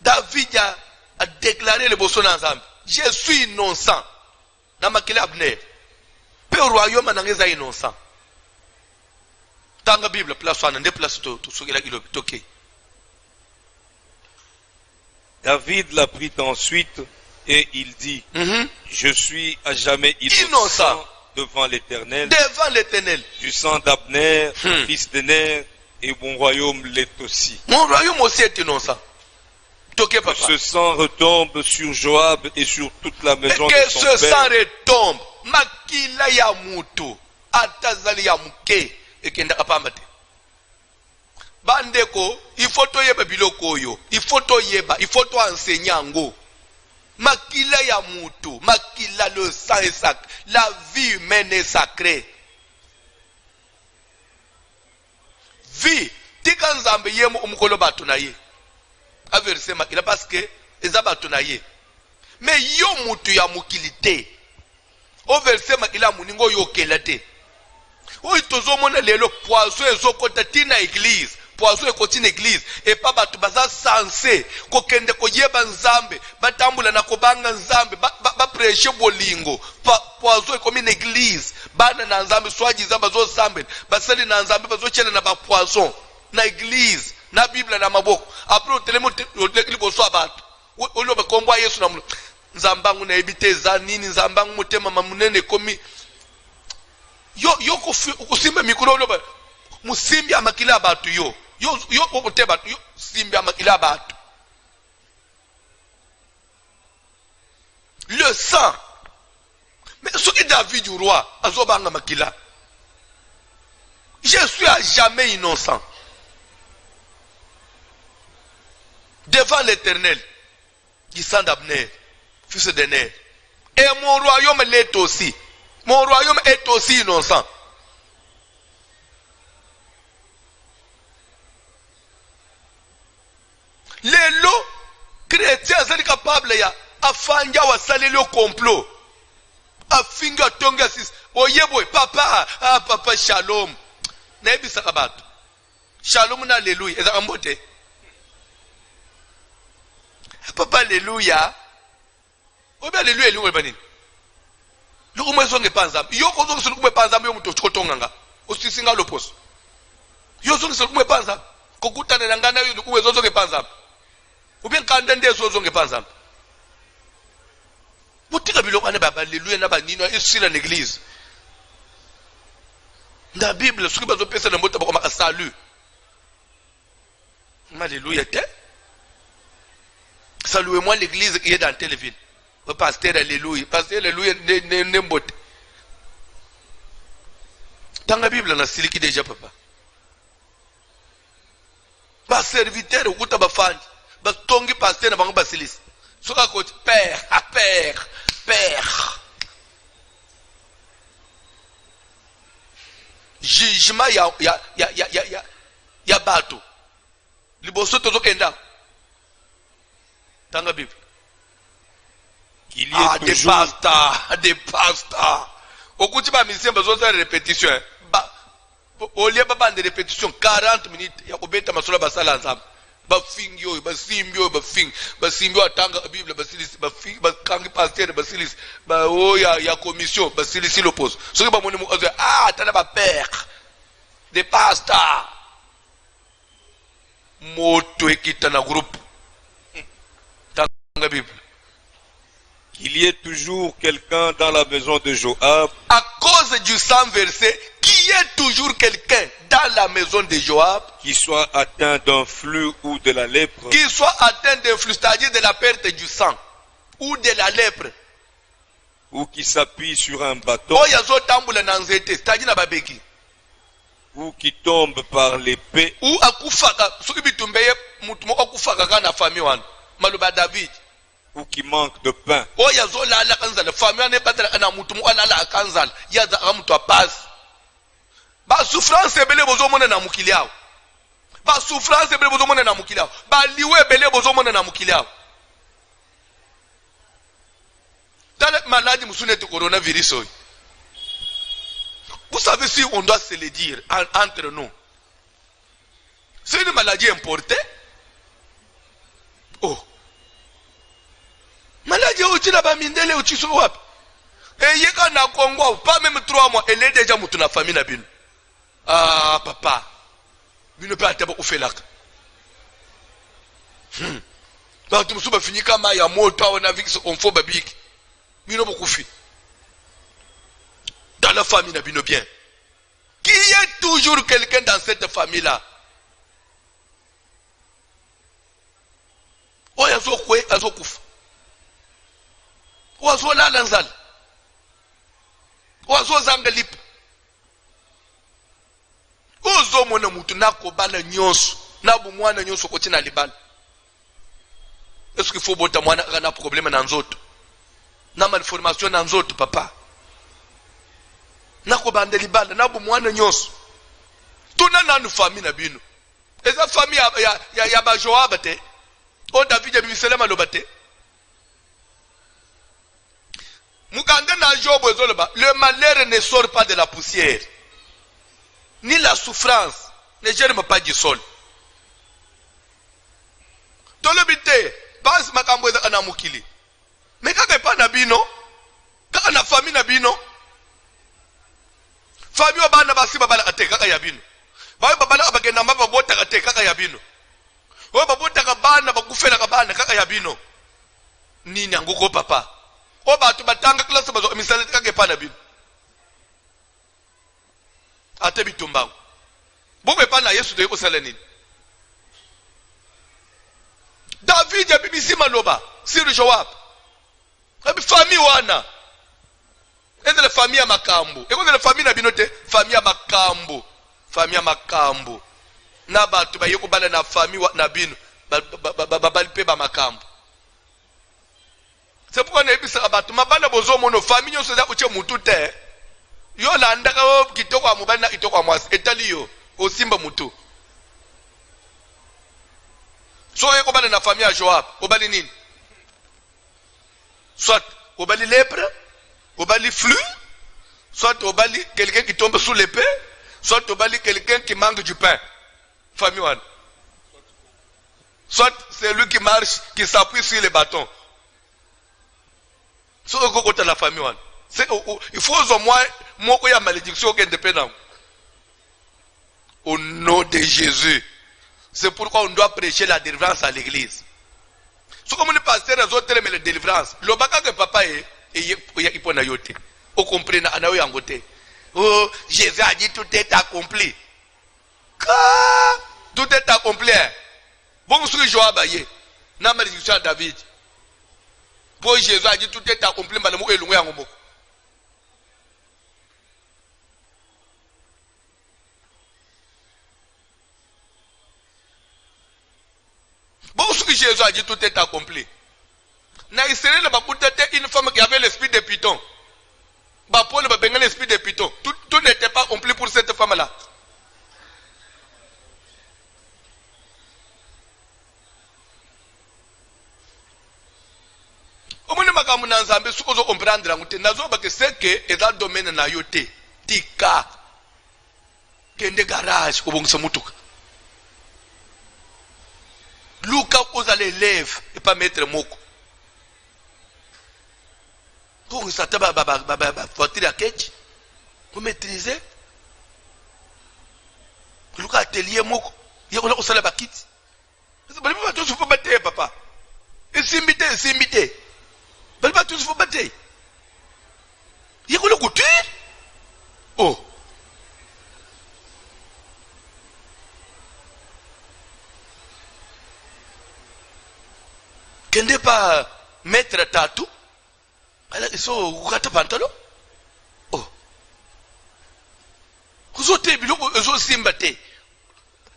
David a déclaré le bosso ensemble. Je suis innocent. Dans ma Abner. Peu au royaume n'angeza innocent. Dans la Bible, place on a place tout ce qu'il a toqué. David l'a prit ensuite et il dit je suis à jamais innocent devant l'Éternel. Devant l'Éternel. Du sang d'Abner, fils de Ner, et mon royaume l'est aussi. Mon royaume aussi est innocent. Que ce sang retombe sur Joab et sur toute la maison de son père. Que ce sang retombe. Makila ya mutu. Atazali ya muke. Ekenda kapamate. Bandeko, il faut to yeba biloko yo. Il faut to yeba. Il faut to enseigner ango. Makila ya mutu. Makila le sang est sacré. La vie humaine est sacrée. Vie. Tika nzambe yemo umukolo batu na ye. Averse makila parce que ezaba tonaye mais yo mutu ya mukilité o verse makila muningo yo kelate o itozo mona lelo poisson ezokota tina église poisson ekoti na église et pas batu baza censé ko kende ko yeba nzambe batambula na ko banga nzambe ba prêcher bolingo poisson ekomi na église bana na nzambe swaji nzambe zo sambe basali na nzambe bazo chela na ba poisson na église na Bible na maboko après otelemo liboso abantu olobe kombo Yesu na nzambangu na ebite za nini nzambangu mutema mamunene komi yo kusimba mikuro olobe musimbi amakila abantu yo okuteba yo simbi amakila abantu le sang mais ce que David du roi azobanga makila je suis à jamais innocent devant l'Éternel, du sang d'Abner, fils de Ner. Et mon royaume l'est aussi. Mon royaume est aussi innocent. lelo chrétien azali capable ya afanja wasali le complot afinga tonga sis oyeboy papa papa shalom naibisaka bato shalom na haleluya ezaka mbote papa haleluya obe haleluya elingo banini lukumwe songe panza yoko zonke lukumwe panza yo muto chikotonganga usisinga loposo yo zonke lukumwe panza kokutana ngana yo lukumwe zonke panza ube nkanda ndezo zonke panza mutika bilokane baba haleluya na banino esila l'église na bible soki bazopesa na mbote bakoma salut haleluya te saluez-moi l'église qui est dans telle ville. Le pasteur alléluia. Pasteur alléluia ne mbote. Dans la Bible, on a siliki déjà papa. Ba serviteur ou ta ba fan. Ba tongi pasteur na bango basilis. Soka ko père, père. Jugement ya bato. Liboso tozo kenda. Dans la Bible. Il y a toujours des pasteurs. Au coup, tu vas me dire, besoin de répétition. Au lieu de répétition, 40 minutes, il y a obéta masola basala ensemble. Ba fingyo, ba simbio, ba simbio atanga Bible, ba silis, ba fing, ba kangi pasteur, ba silis, ba ya commission, ba silis l'oppose. Ce que ba moni mo tana ba père. Des pasteurs. Moto ekita na groupe. La Bible. Il y ait toujours quelqu'un dans la maison de Joab. À cause du sang versé, qu'il y ait toujours quelqu'un dans la maison de Joab qui soit atteint d'un flux ou de la lèpre. Qui soit atteint d'un flux, c'est-à-dire de la perte du sang ou de la lèpre. Ou qui s'appuie sur un bâton. C'est-à-dire na babeki. Ou qui tombe par l'épée. Ou akufaka, soki bitumbeye mutu moko akufaka kana famille wana. Maloba David. Ou qui manque de pain. Oh yazo la la kanzala famille ne patala na mutu mo ala la kanzala yaza amutu apas. Ba souffrance ebele bozo mona na mukili yao. Ba souffrance ebele bozo mona na mukili yao. Ba liwe ebele bozo mona na mukili yao. Telle maladie musune te coronavirus. Vous savez si on doit se le dire entre nous. C'est une maladie importée. Oh. Maladie où tu n'as pas mindé où tu sois. Et il y a un Congo, pas même 3 mois, elle est déjà moutée na famille na bin. Ah, papa. Il ne peut pas te faire là. Donc tu me souviens fini comme il y a mot, toi on a vu qu'on faut babik. Il n'a pas beaucoup fait. Dans la famille na bin bien. Qu'il y ait toujours quelqu'un dans cette famille-là. Oh, yazo kwe, yazo kufa. Wazo la lanzal. Wazo zanga lip. Ozo mona mutu nako bala nyonso. Nabu mwana nyonso kotina libala. Est-ce qu'il faut bota mwana kana problème na nzoto? Na malformation na nzoto papa. Nako bande libala nabu mwana nyonso. Tuna nanu famille na bino. Eza famille ya ba Joab te. O David biselema lobate. Mukande na Job ezoloba, le malheur ne sort pas de la poussière. Ni la souffrance ne germe pas du sol. Tolobite, basi makambo eza kana mukili. Mais kaka pa na bino, kaka na famille na bino. Famille bana basi babala ate kaka ya bino. Bayo babala abagenda mbaba bota ate kaka ya bino. O babota ka bana bakufela ka bana kaka ya bino. Nini anguko papa? O batu batanga klase bazo misale kaka pa na bino. Ate bitumbango. Bokwe pa na Yesu de kosala nini? David ya bibisi maloba sur Joab. Ebi famille wana. Ende la famille ya makambo. Eko la famille na binote, famille ya makambo. Famille ya makambo. Na batu ba yeko bala na famille na bino. Balipe ba makambo. C'est pourquoi na ebisa batu mabana bozo mono famille nyoso za uche mutu te. Yo la ndaka o kitoko amubana kitoko amwasi etali yo osimba mutu. So on dans la famille à Joab, obali nini? Soit obali lèpre, obali flux, soit obali quelqu'un qui tombe sous l'épée, soit obali quelqu'un qui manque du pain. Famille one. Soit c'est lui qui marche, qui s'appuie sur les bâtons. So on côté la famille one. Il faut au moins moi qu'il y a malédiction qui est indépendant. Au nom de Jésus. C'est pourquoi on doit prêcher la délivrance à l'église. Ce comme le pasteur a autres mais la délivrance. Le baka que papa est il peut na yote. Au comprendre ana yo yangote. Oh, Jésus a dit tout est accompli. Tout est accompli. Bon sur Joab aye. Na malédiction à David. Pour Jésus a dit tout est accompli mais le mot est loin en mot. Bon, ce que Jésus a dit, tout est accompli. Na Israël, une femme qui avait l'esprit de Python. Paul n'a l'esprit de Python. Tout n'était pas accompli pour cette femme-là. Au moins, ce que vous comprendre, c'est que c'est dans le domaine de la yoté. Tika. Kende garage, au bon samutuk. Luka aux élèves et pas mettre moko. Pour ça voiture à ketch. Vous maîtrisez. Luka atelier moko. Il y a aussi la bakit. Vous ne tous vous battre papa. Et s'imiter. Vous ne tous vous battre. Il y a le couture. Oh. Kende pas mettre tatou. Alors ils sont gata pantalon. Oh. Kuzote biloko ezo simbate.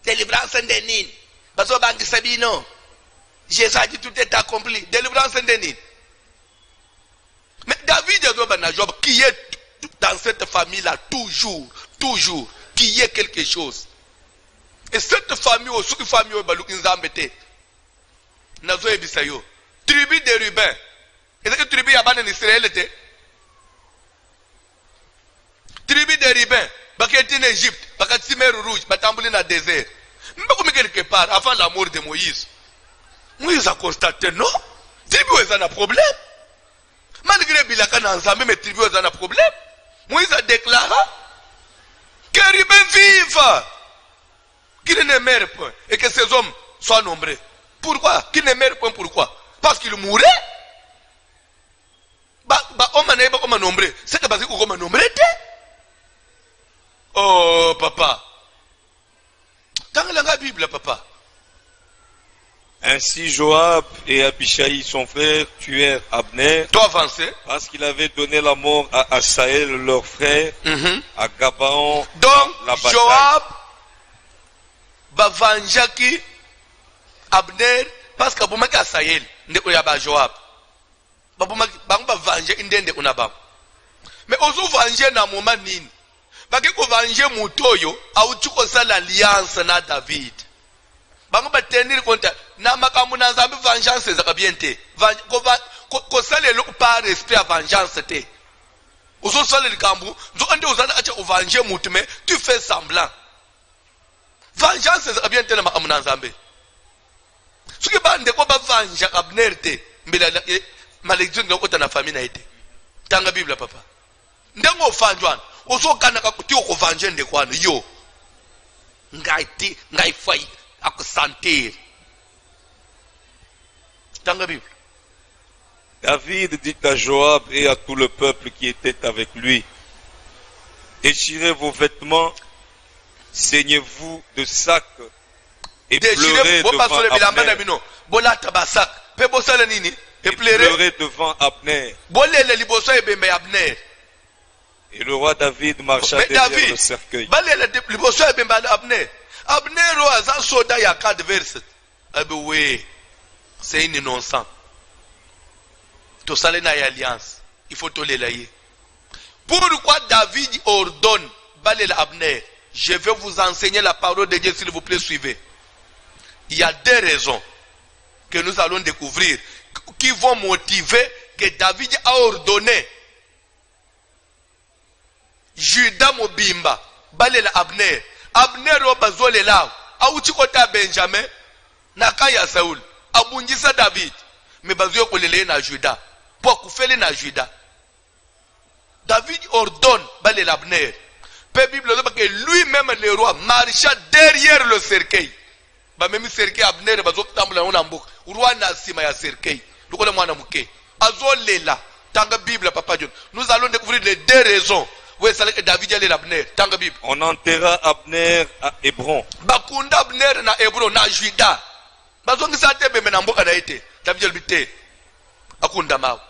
Délivrance ndenini. Bazo bangi sabino. Jésus a dit tout est accompli. Délivrance ndenini. Mais David a doit na Job qui est dans cette famille là toujours qui est quelque chose. Et cette famille aussi famille au balu inzambete. Nazo ebisayo tribu de Ruben. Est-ce que tribu yabana en Israël était? Tribu de Ruben, bakati en Égypte, bakati mer rouge, batambuli na désert. Mbako quelque part avant la mort de Moïse. Moïse a constaté non, tribu est un problème. Malgré bilaka na nzambe mais tribu est un problème. Moïse a déclaré que Ruben vive, qu'il ne meurt point et que ces hommes soient nombreux. Pourquoi? Qu'il ne meurt pas pourquoi? Parce qu'il mourrait. On nombré. C'est que parce qu'on m'a nombré. Oh papa. Dans la Bible papa. Ainsi Joab et Abishai son frère tuèrent Abner. Toi avancer. Parce qu'il avait donné la mort à Asaël leur frère. À Gabaon. Donc la bataille. Joab Bavanjaki Abner, parce que vous m'avez Asaël, ne pas Joab. Vous m'avez venger indende unabam. Mais osu venger na moment nini? Parce que venger mutoyo, autu kosa l'alliance na David. Bango ba tenir compte na makamu na nzambe vengeance za kabiente. Kosa le par respect à vengeance te. Osu sala likambu, zo ande ozana acha venger mutu mais tu fais semblant. Vengeance za kabiente na makamu na nzambe. Ce qui bande ko ba vanja Abner te mbela malédiction ngoko na famille na ite tanga Bible papa ndango fanjwana osokana ka kuti ko vanje nde kwano yo ngai fai akusantir tanga Bible. David dit à Joab et à tout le peuple qui était avec lui: déchirez vos vêtements, saignez-vous de sac et pleurez devant Abner. Et pleurez devant Abner. Et le roi David marcha derrière le cercueil. C'est une innocent. Tout ça, c'est une alliance. Il faut tout les. Pourquoi David ordonne Balel Abner? Je vais vous enseigner la parole de Dieu, s'il vous plaît, suivez. Il y a deux raisons. que nous allons découvrir, qui vont motiver que David a ordonné Judas mobimba balela Abner. Abner obazole lao auti kota Benjamin na kaya Saul abungisa David mais bazo kolele na Judas pour kufele na Judas. David ordonne balela Abner. Peu Bible dit que lui-même le roi marcha derrière le cercueil. Ba même cercueil Abner bazo tambula na mboka roi na sima ya cercueil lukola mwana muke azolela tanga Bible papa John. Nous allons découvrir les deux raisons. Oui, c'est que David allait Abner. Tanga Bible. On enterra Abner à Hébron. Bakunda Abner na Hébron na Juda. Bazongi sa tebe mena mboka na ete. David albité. Akunda mao.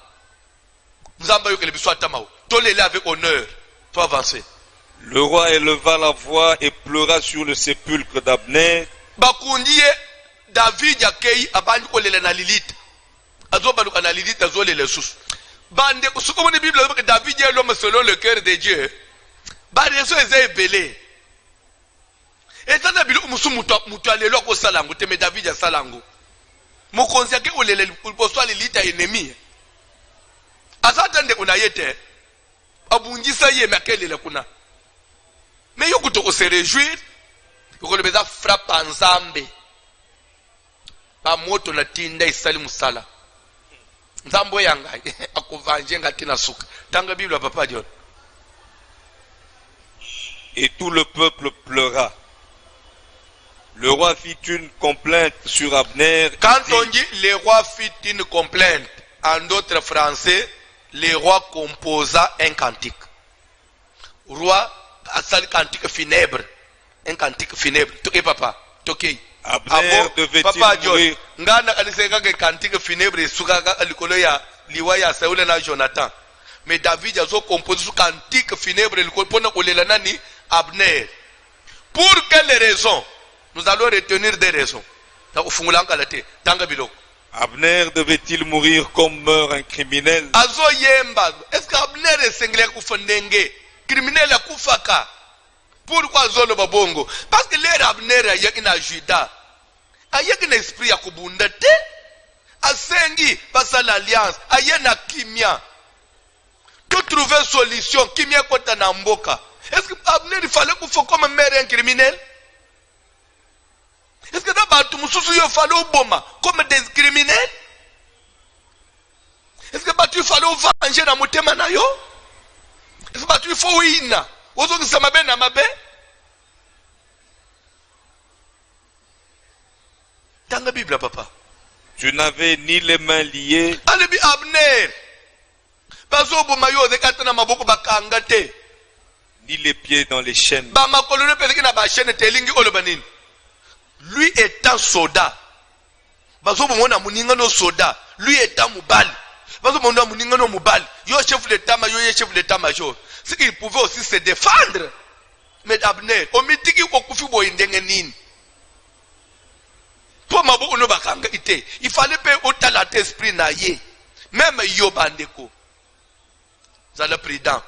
Nzamba yo ke lebiso atamao. Tolele avec honneur. Faut avancer. Le roi éleva la voix et pleura sur le sépulcre d'Abner. Bakundie David akei abandi kolele na Lilith. Azobaluka na Lilith azolele susu. Bande kusukomo ni Bible que David est l'homme selon le cœur de Dieu. Ba reso eze belé. Et ça nabilu musu mutu alelo ko salango te me David ya salango. Mokonzi yake olele posto alilita ennemi. Azatande kuna yete. Abungisa ye makelele kuna. Mais yo kuto ko se réjouir. Ko le beza frappe nzambe. Ba moto na tinda isali musala. Nzambo yanga akuvanje ngati na suka. Tanga Bible papa John. Et tout le peuple pleura. Le roi fit une complainte sur Abner. Quand on dit le roi fit une complainte, en d'autres français, le roi composa un cantique. Roi a sali cantique funèbre. Un cantique funèbre. Toké papa. Toké. Abner devait-il mourir? Ngana kaliseka ke cantique funèbre sukaka alikolo ya liwa ya Saul na Jonathan. Mais David a zo composé ce cantique funèbre likolo pona kolela nani Abner. Pour quelle raison? Nous allons retenir des raisons. Abner devait-il mourir comme meurt un criminel? Est-ce qu'Abner est singulier kufondenge? Criminel à kufaka. Pourquoi zolo babongo? Parce que l'air Abner a yakina Juda. A yakina esprit à kubundate. A sengi passa l'alliance. A yena kimia. Tout trouver solution. Kimia kota namboka. Est-ce que Abner il fallait qu'on fasse comme un mère un criminel? Est-ce que d'abord tout le monde il fallait boma comme des criminels? Est-ce que tu fallait venger na motema na yo? Est-ce que tu faut ina? Ozo nsama be na mabe? Dans la Bible papa. Tu n'avais ni les mains liées. Alebi Abner. Bazo boma yo de katana maboko bakanga te. Ni les pieds dans les chaînes. Ba makolone pezeki na ba chaîne telingi olobanini. Lui étant soldat, lui étant moubal, yo chef d'état-major, c'est qu'il pouvait aussi se défendre. Mais Abner, au mitiki kokufi boindengenin. Pour ma bo no bakanga ite, il fallait payer autant l'esprit na ye. Même yo bandeko. Ça le prudent.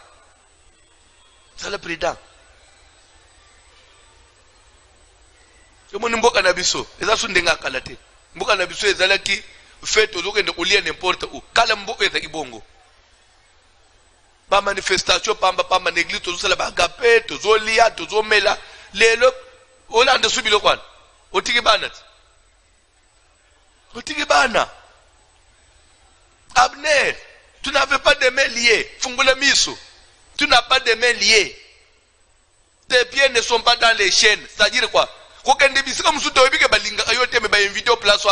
Ça le prudent. Mboka na biso eza sundenga kalate mboka na biso ezalaki fait ozokende kolia n'importe où kala mboka eza ibongo ba manifestation pamba n'église tozosala ba agape tozolia tozomela lelo olande subilo kwana otiki bana Abner, tu n'avais pas de mains liées. Fungula miso, tu n'as pas de mains liées. Tes pieds ne sont pas dans les chaînes. C'est-à-dire quoi? Comme si tu invité au place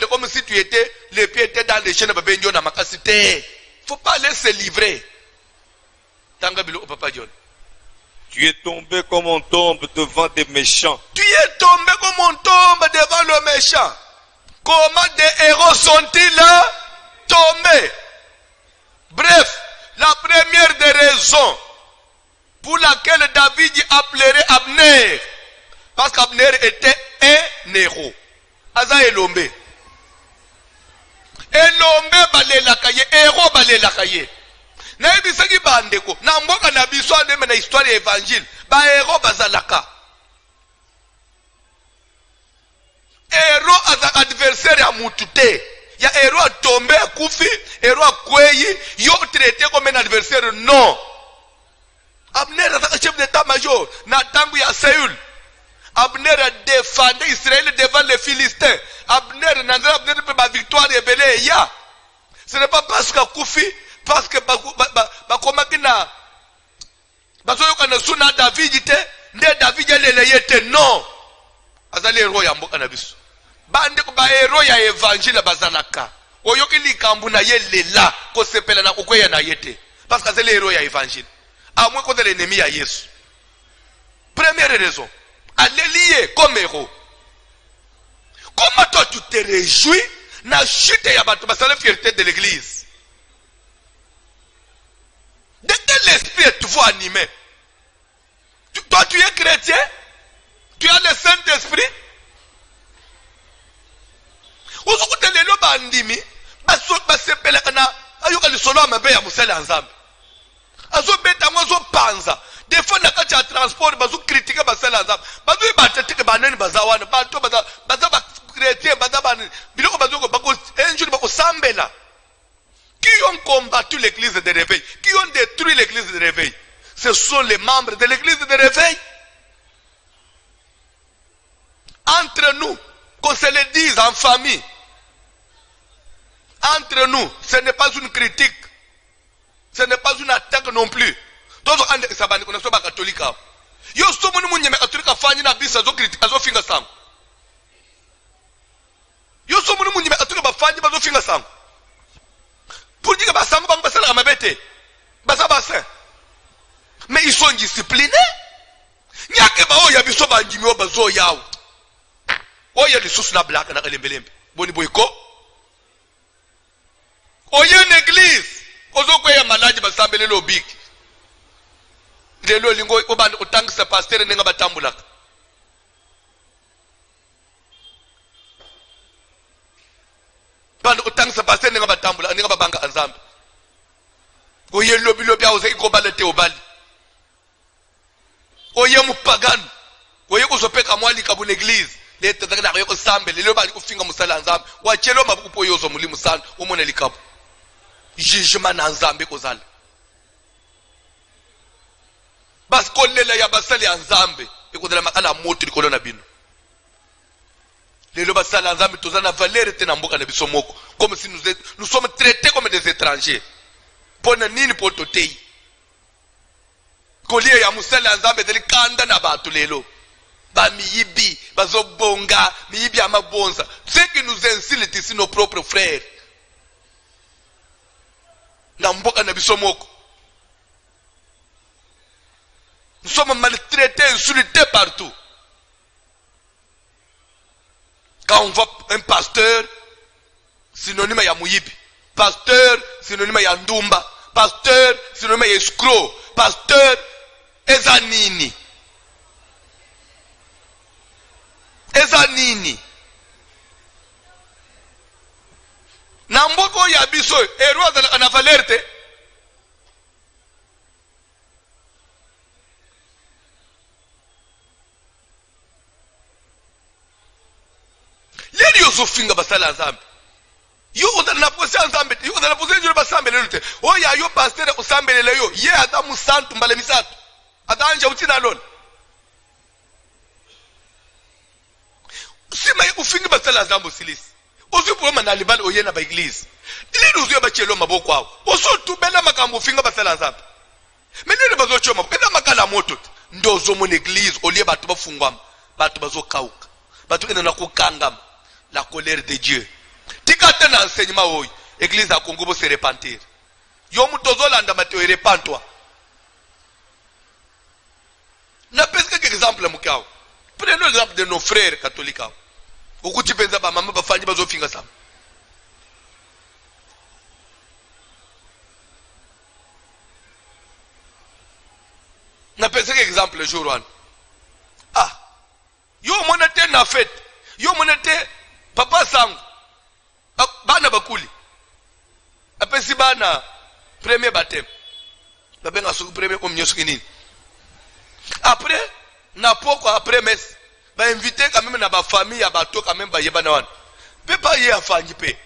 comme si tu étais, les pieds étaient dans les chaînes. Il ne faut pas laisser livrer. Tu es tombé comme on tombe devant des méchants. Tu es tombé comme on tombe devant le méchant. Comment des héros sont-ils tombés? Bref, la première des raisons pour laquelle David appellerait Abner, parce qu'Abner était un héros. Aza elombe. Elombe balelakaye, héros balelakaye. Na ebisaki bandeko, na mboka na biso ndeme na histoire ya évangile, ba héros bazalaka. héros aza adversaire ya mutu te. Ya héros a tombé a kufi, héros a kweyi, yo traité comme un adversaire, non. Abner aza chef d'état-major na tangu ya Séoul. Abner a défendu Israël devant les Philistins. Abner n'a pas ma victoire rebelle ya. Ce n'est pas parce que kufi, parce que bakomaki bazoyoka na suna David te, nde David yeleleye non. Azali héros ya mboka na biso. Bande ko ba héros ya évangile bazalaka. Oyoki likambu na yelela ko sepela na kokweya na yete. Parce que azali héros ya évangile. À moins qu'on ait l'ennemi à Yesu. Première raison. Allez lier comme héros. Comment toi tu te réjouis na chute ya bato ba la fierté de l'église? De quel esprit êtes-vous animé? Toi tu es chrétien? Tu as le Saint-Esprit? Ozokuta lelo bandimi basepela kana ayoka lisolo amabe ya musala nzambe. Azo beta mwazo panza. Des fois na kati ya transport bazo critiquer basala nzambe. Bazo ibatete ke banani bazawana bato baza chrétien baza bani biloko bazo ko bako enjuli bako sambela. Qui ont combattu l'église de réveil? Qui ont détruit l'église de réveil? Ce sont les membres de l'église de réveil. Entre nous, qu'on se le dise en famille. Entre nous, ce n'est pas une critique. Ce n'est pas une attaque non plus. Tous les gens qui sont catholiques. Yo somoni munyeme catholique fanyi na bisa zo critique zo finga sang. Yo somoni munyeme catholique ba fanyi ba zo finga sang. Pour dire que ba sang ba basala amabete. Basa basa. Mais ils sont disciplinés. Nyake ba oya biso ba njimi o bazo yawo. Oya lisusu na black na kalembelembe. Boni boyko. Oya une église. Ozo kweya malaji basambele lo big. Lelo lingo obanda utangisa pasteur nenga batambulaka. Banda utangisa pasteur nenga batambula nenga babanga anzambe. Oye lobi lobi aoze ikobala te obali. Oye mupagano. Oye kuzopeka mwali kabu l'église. Leta zakana ko sambe lelo bali kufinga musala nzambe. Wachelo mabupo yozo mulimu sana umone likabu. Jugement na nzambe kozala. Bas kolela ya basali ya nzambe ekodela makala moto likolo na bino. Lelo basala nzambe tozana valeur te na mboka na biso moko comme si nous sommes traités comme des étrangers. Pona nini poto tei. Kolia ya musala nzambe deli kanda na batu lelo. Ba miyibi, bazobonga, miyibi ya mabonza. Ce qui nous insulte ici nos propres frères. Na mboka na biso moko. Nous sommes maltraités, insultés partout. Quand on voit un pasteur, synonyme ya muyibi. Pasteur, synonyme ya ndumba. Pasteur, synonyme ya escroc. Pasteur, ezanini. Ezanini. Na mboko ya biso, ero na valerte. Yeli yozofinga basala nzambe. Yo odana posa nzambe, yo odana posa njolo basambe lelo. Oya yo pasteur osambe lelo. Ye ata musantu mbale misatu. Ata anja utina lolo. Sima ufinga basala nzambe silisi. Ozu pour na libali oyena ba église. Ili uzu ba chelo maboko awo. Oso tubela makambo ufinga basala nzambe. Menene bazo choma, kenda makala moto. Ndo zo mon église olie batu bafungwama. Batu bazo kauka. Batu kenda na kukangama. La colère de Dieu. Tikate na enseignement oyi. Église à Congo se repentir. Yo mutozolanda mateo repentoi. Na pèse quelques exemples mukao. Prenons l'exemple de nos frères catholiques. Okuti penza ba mama bafanyi bazo finga sama. Na pèse quelques exemples le jour one. Ah. Yo monete na fête. Yo monete papa sangu. Bana bakuli. Apesi bana premier baptême. Babenga suku premier communion suki nini. Après na poko après messe. ba invité quand même na ba famille ya bato quand même ba yeba na wana pe pa ye afanyi pe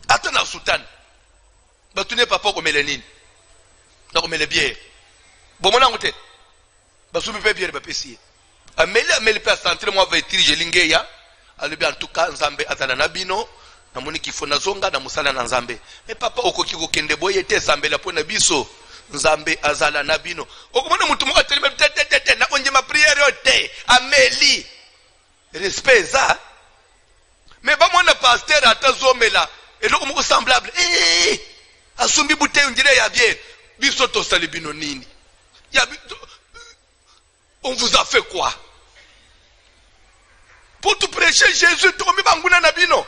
ata na sultan ba tune papa ko mele nini na ko mele bière bon mona ngote ba subi pe bière ba pesi ameli pe centre moi va tirer lingeya alobi en tout cas nzambe atala na bino na moni kifo na zonga na musala na nzambe mais papa okoki ko kende boye te sambela pona biso nzambe azala na bino okomona mutu moko telema tete na onje ma prière te ameli respect ça mais ba mona pasteur atazomela eloko moko semblable asumbi bouteille ndire ya bière biso to sali bino nini ya on vous a fait quoi pour tout prêcher Jésus to mi banguna na bino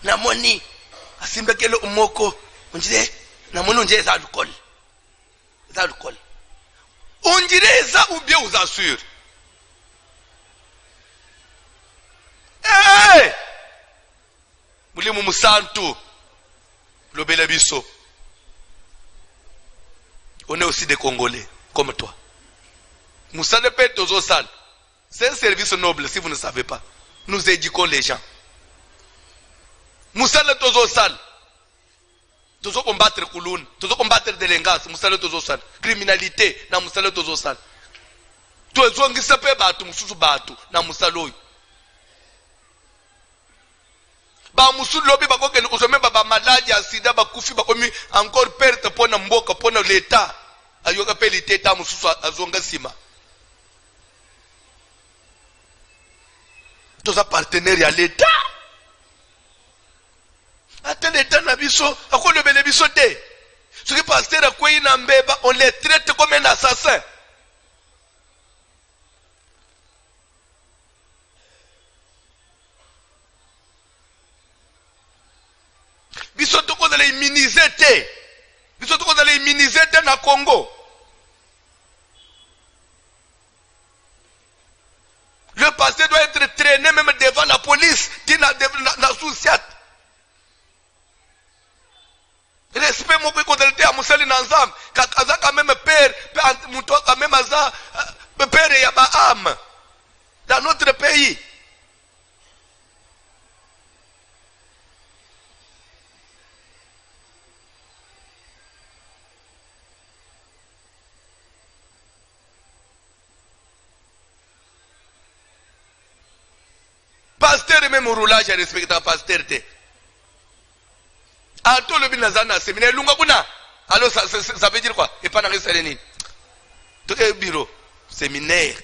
namoni asimbekele umoko unjire namoni unjire za alcool unjire za ou bien vous assure mulimu musantu lobela biso on est aussi des Congolais comme toi Moussa ne peut toujours sale c'est un service noble si vous ne savez pas nous éduquons les gens Moussala tozo sal. Tozo combattre Kouloun. Tozo combattre Delengas. Moussala tozo sal. Criminalité. Na Moussala tozo sal. Tozo ngisepe batu. Mususu batu. Na Moussaloy. Ba Moussou lobi bako kene kozome ba maladi ya sida ba kufi ba komi encore perte pona mboka pona l'État. Ayoka pe l'État Moussou azonga sima. Tozo partenaire ya l'État. Attends l'état na biso akolo bele biso te ce que pasteur akoyi na mbeba on les traite comme un assassin biso to ko dale immuniser te na Congo le pasteur doit être traîné même devant la police qui na souciat respect moko kodalité à musali na nzam kaza quand même père muto quand même aza père ya ba âme dans notre pays pasteur même roulage respecte pasteur te Ato le binazana séminaire lunga kuna. Alors ça veut dire quoi? Et pas dans le séminaire. Tout est bureau séminaire.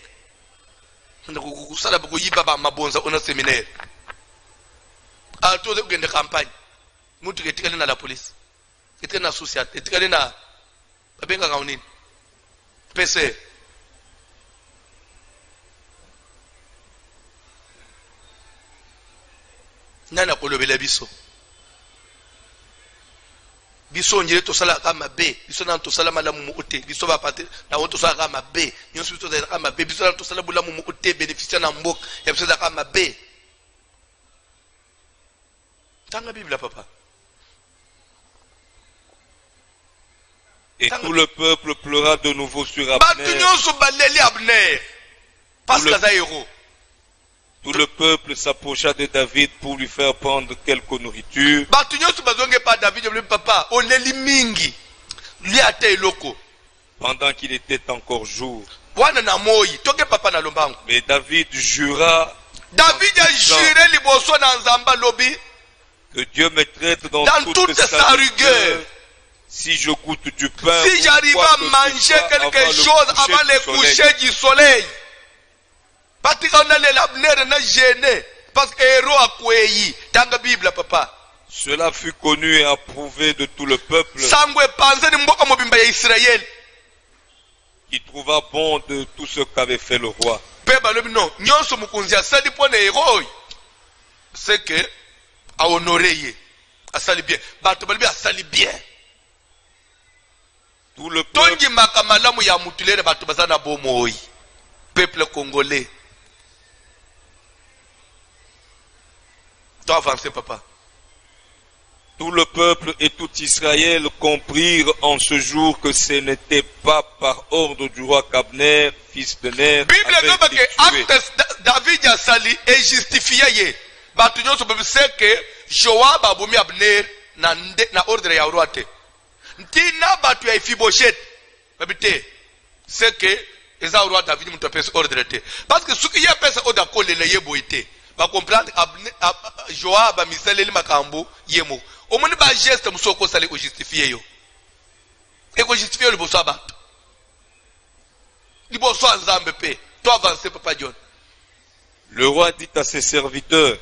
On a ça la beaucoup yiba ba mabonza on a séminaire. Ato de campagne. Mutu etikale na la police. Etikale na social, etikale na babenga kaunini. PC. Nana kolobela biso. Biso njire to sala kama be biso na to sala malamu mu ote biso ba pate na to sala kama be nyonso biso za kama be biso na to sala bulamu mu ote bénéficier na mboka ya biso za kama be tanga Bible papa et tout le peuple pleura de nouveau sur Abner. Ba nyonso baleli Abner parce que za héros. Tout le peuple s'approcha de David pour lui faire prendre quelque nourriture. Pendant qu'il était encore jour. Mais David jura. Que Dieu me traite dans toute sa rigueur. Si je goûte du pain. Si j'arrive à manger quelque chose avant le coucher du soleil. Parce que héros a kweyi dans la Bible papa. Cela fut connu et approuvé de tout le peuple. Qui trouva bon de tout ce qu'avait fait le roi. C'est que a honoré a sali bien. A sali bien. Tout le peuple. Peuple congolais. Toi avancez, papa. Tout le peuple et tout Israël comprirent en ce jour que ce n'était pas par ordre du roi qu'Abner, fils de Ner, Bible avait dit été que tué. acte David a sali et justifié. Batu nyonso pepe c'est que Joab a bomi Abner na ordre ya roi te. Ntina batu ya Iphiboshet. Babite c'est que eza roi David muto pesa ordre te. Parce que suki ya pesa oda kolele yebo ite. Ba comprendre Joab a misaleli makambo yemo. Omoni ba geste musoko sali ko justifier yo. Et ko justifier le bosso abatu. Liboso anzambe pe. Toi avancez papa John. Le roi dit à ses serviteurs,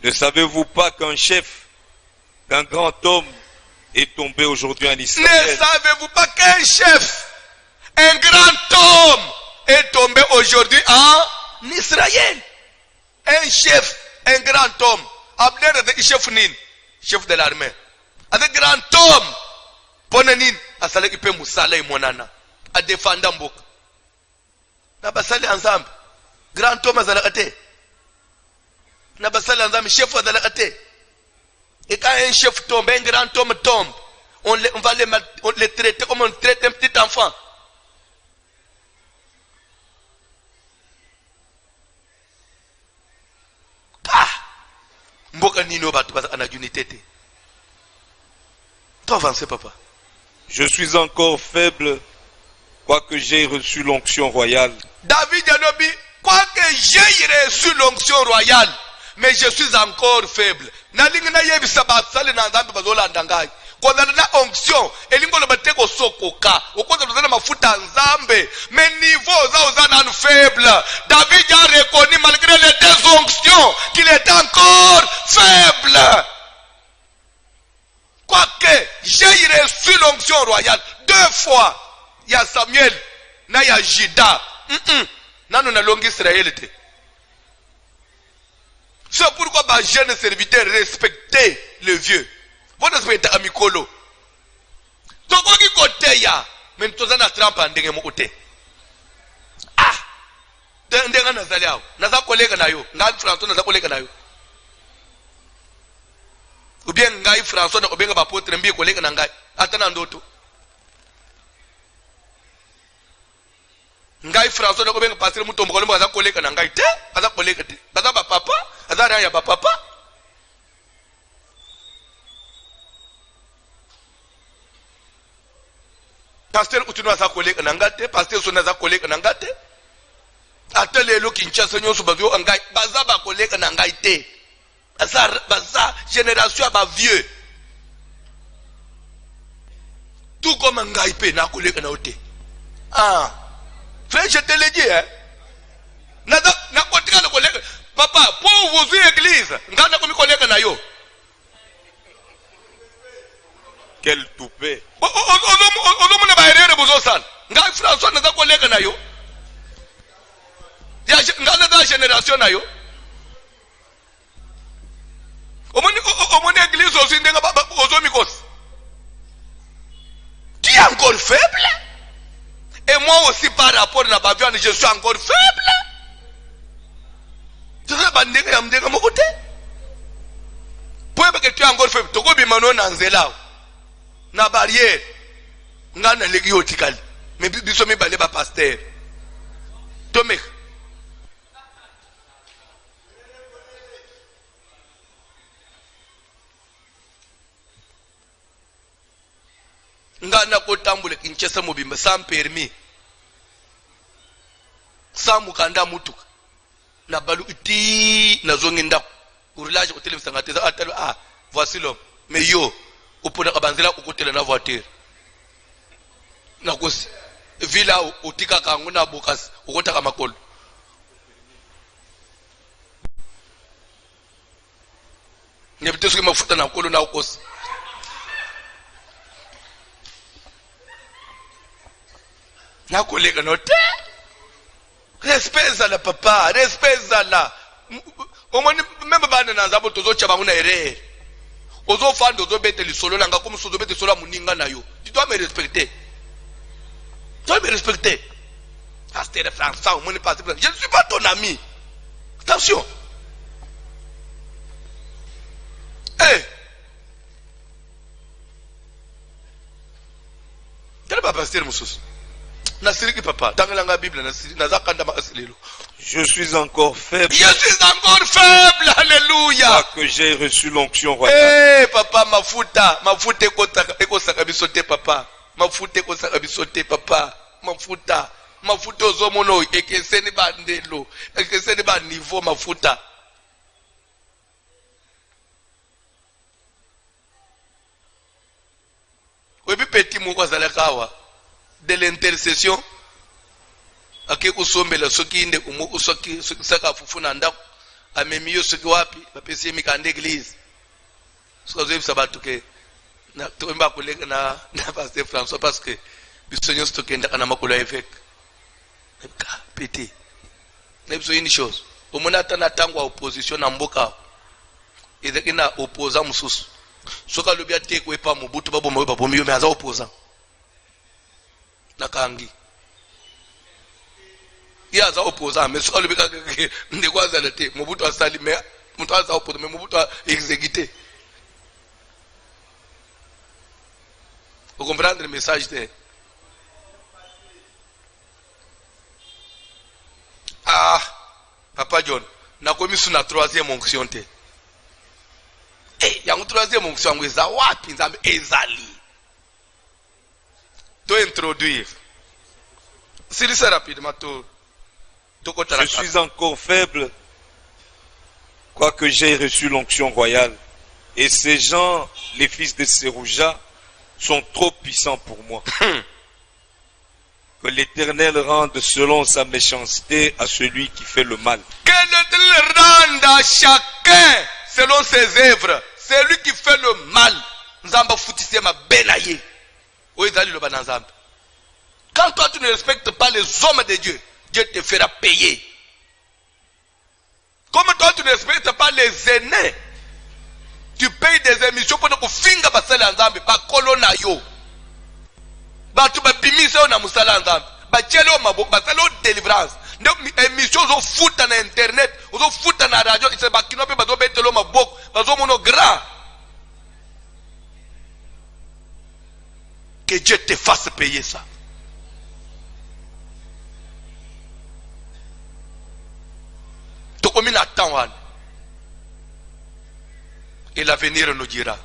ne savez-vous pas qu'un chef, qu'un grand homme est tombé aujourd'hui en Ne Israël? savez-vous pas qu'un chef, un grand homme est tombé aujourd'hui en Israël? Un chef, un grand homme. Abner est chef nin, chef de l'armée. Un grand homme. Ponanin, asale ipe musala imonana. A défendre mboka. Na basali ensemble. Grand homme azalakate. Na basali ensemble, chef azalakate. Et quand un chef tombe, un grand homme tombe, on va les traiter comme on traite un petit enfant. Ah! Mboka nino batu baza anajunité te. Toi avancez papa. Je suis encore faible, quoique j'ai reçu l'onction royale. David Yanobi, quoique j'ai reçu l'onction royale, mais je suis encore faible. Nalingina yebi sabatsale na nzambe bazola ndangai. Kwa na onction, elingo lo bateko sokoka. Okoza lozana mafuta nzambe, mais niveau za ozana faible. David a reconnu malgré les deux onctions qu'il est encore faible. Quoique j'ai reçu l'onction royale 2 fois. Il y a Samuel, na ya Juda. Nano na longi Israël te. C'est pourquoi ma jeune serviteur respectait le vieux. Vous respectez Amikolo. Toko ki kote ya. Men tozana trampa ndenge mo kote. Ah! Ndenga nazali hao. Naza kolega na yo. Ngai François naza kolega na yo. Ou bien ngai François na obenga bapotre mbi kolega na ngai. Atana ndoto. Ngai François na obenga pasteur mutombo kolemba aza kolega na ngai te. Aza kolega te. Aza ba papa. Aza raya ba papa. Pasteur Utunu aza kolega na ngate. Pasteur Sona aza kolega na ngate. Ata lelo Kinshasa nyonso bazyo ngai. Baza ba kolega na ngai te. Baza génération ba vieux. Tout comme ngai pe na kolega na ote. Ah. Frère, je te l'ai dit, hein. Na kotika na kolega. Papa, pour vous église, ngana komi kolega na yo. Quel toupet! Ozo muna ba erere bozo san. Ngai François na kolega na yo. Ya ngana da génération na yo. Omoni église aussi ndenga ozo mikos. Tu es encore faible? Et moi aussi par rapport à Bavian, je suis encore faible. Tu sais pas ndenge ya mdenga mokote? Pour que tu es encore faible, toko bimano na nzela. Na barrière. Ngana legi otikali. Mais biso mi balé ba pasteur. Tomek. Ngana kotambule Kinshasa mobimba sans permis. Sans mukanda mutuka. Na balu iti na zongi ndako. Urlage hôtel msangate atalo voici l'homme. Mais yo opona kabanzela ukotela na voiture. Na kosi villa utika kangu na bokas ukotaka makolo. Nyebite suki mafuta na kolo na ukosi. Na kolega note. Respect la papa, respect la. Omoni même bana na nzabo tozo chaba nguna ere. Ozo fando ozo bete li solo langa comme sozo bete solo muninga na yo. Tu dois me respecter. Tu dois me respecter. Pasteur François, omoni pasteur. Je ne suis pas ton ami. Attention. Eh! Quel est le pasteur Moussous? Nasiriki papa, dans la Bible, je suis encore faible. Je suis encore faible, alléluia. Que j'ai reçu l'onction royale. Eh, papa, mafuta ekosaka biso te papa. Mafuta ekosaka biso te papa. Mafuta ozomono ekeseni bandelo, ekeseni ba niveau mafuta. Webi petit moko azalakawa de l'intercession ake kusombela soki inde umuku soki saka fufuna ndako amemi yo soki wapi bapesi mikande église soka zo yebisa bato ke na toyemba kolega na pasteur François parce que biso nyonso tokendaka na makolo ya évêque ka pété na biso une chose omona ata na ntango ya opposition na mboka ezalaki na opposant mosusu soki alobi ate koyepa mobutu baboma oyo babomi yo me aza opposant nakangi ye aza opposant mais soki alobi kaka ndeko azala te mobutu asali mais moto aza opposant mais mobutu exécuté. Vous comprenez le message de ah Papa John nakomi sur la troisième onction te yango troisième onction yango eza wapi nzambe ezali to introduire s'il c'est rapidement to je suis encore faible quoique j'ai reçu l'onction royale et ces gens les fils de Serouja sont trop puissants pour moi. Que l'Éternel rende selon sa méchanceté à celui qui fait le mal. Que l'Éternel rende à chacun selon ses œuvres. Celui qui fait le mal. Nzamba foutisse ma benaye. Quand toi tu ne respectes pas les hommes de Dieu, Dieu te fera payer. Comme toi tu ne respectes pas les aînés, tu payes des émissions pour nous finga basala nzambe ba kolona yo. Ba tu ba bimisa na musala nzambe. Ba chelo maboko basala délivrance. Donc émission zo futa na internet, zo futa na radio, c'est ba kinope ba zo betelo maboko, ba zo mono grand. Que Dieu te fasse payer ça. Tokomi na temps. Et l'avenir nous dira.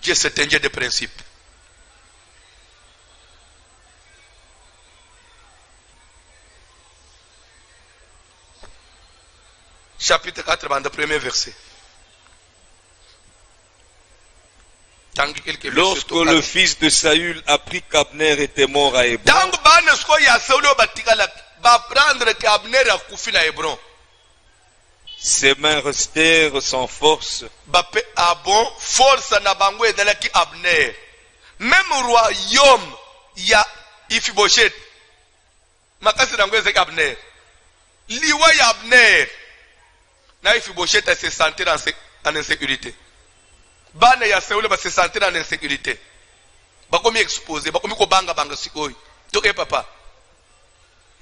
Dieu c'est un Dieu de principe. Chapitre 4, le premier verset. Lorsque le fils de Saül apprit qu'Abner était mort à Hébron, ses mains restèrent sans force. Même royaume, il y a Iphiboshet. Makasi nango ezeki Abner. Liwa ya Abner. Na Iphiboshet se sentir en insécurité. Bana ya Saül ba se sentir en insécurité. Bakomi exposé, bakomi ko banga sikoy. Toke papa.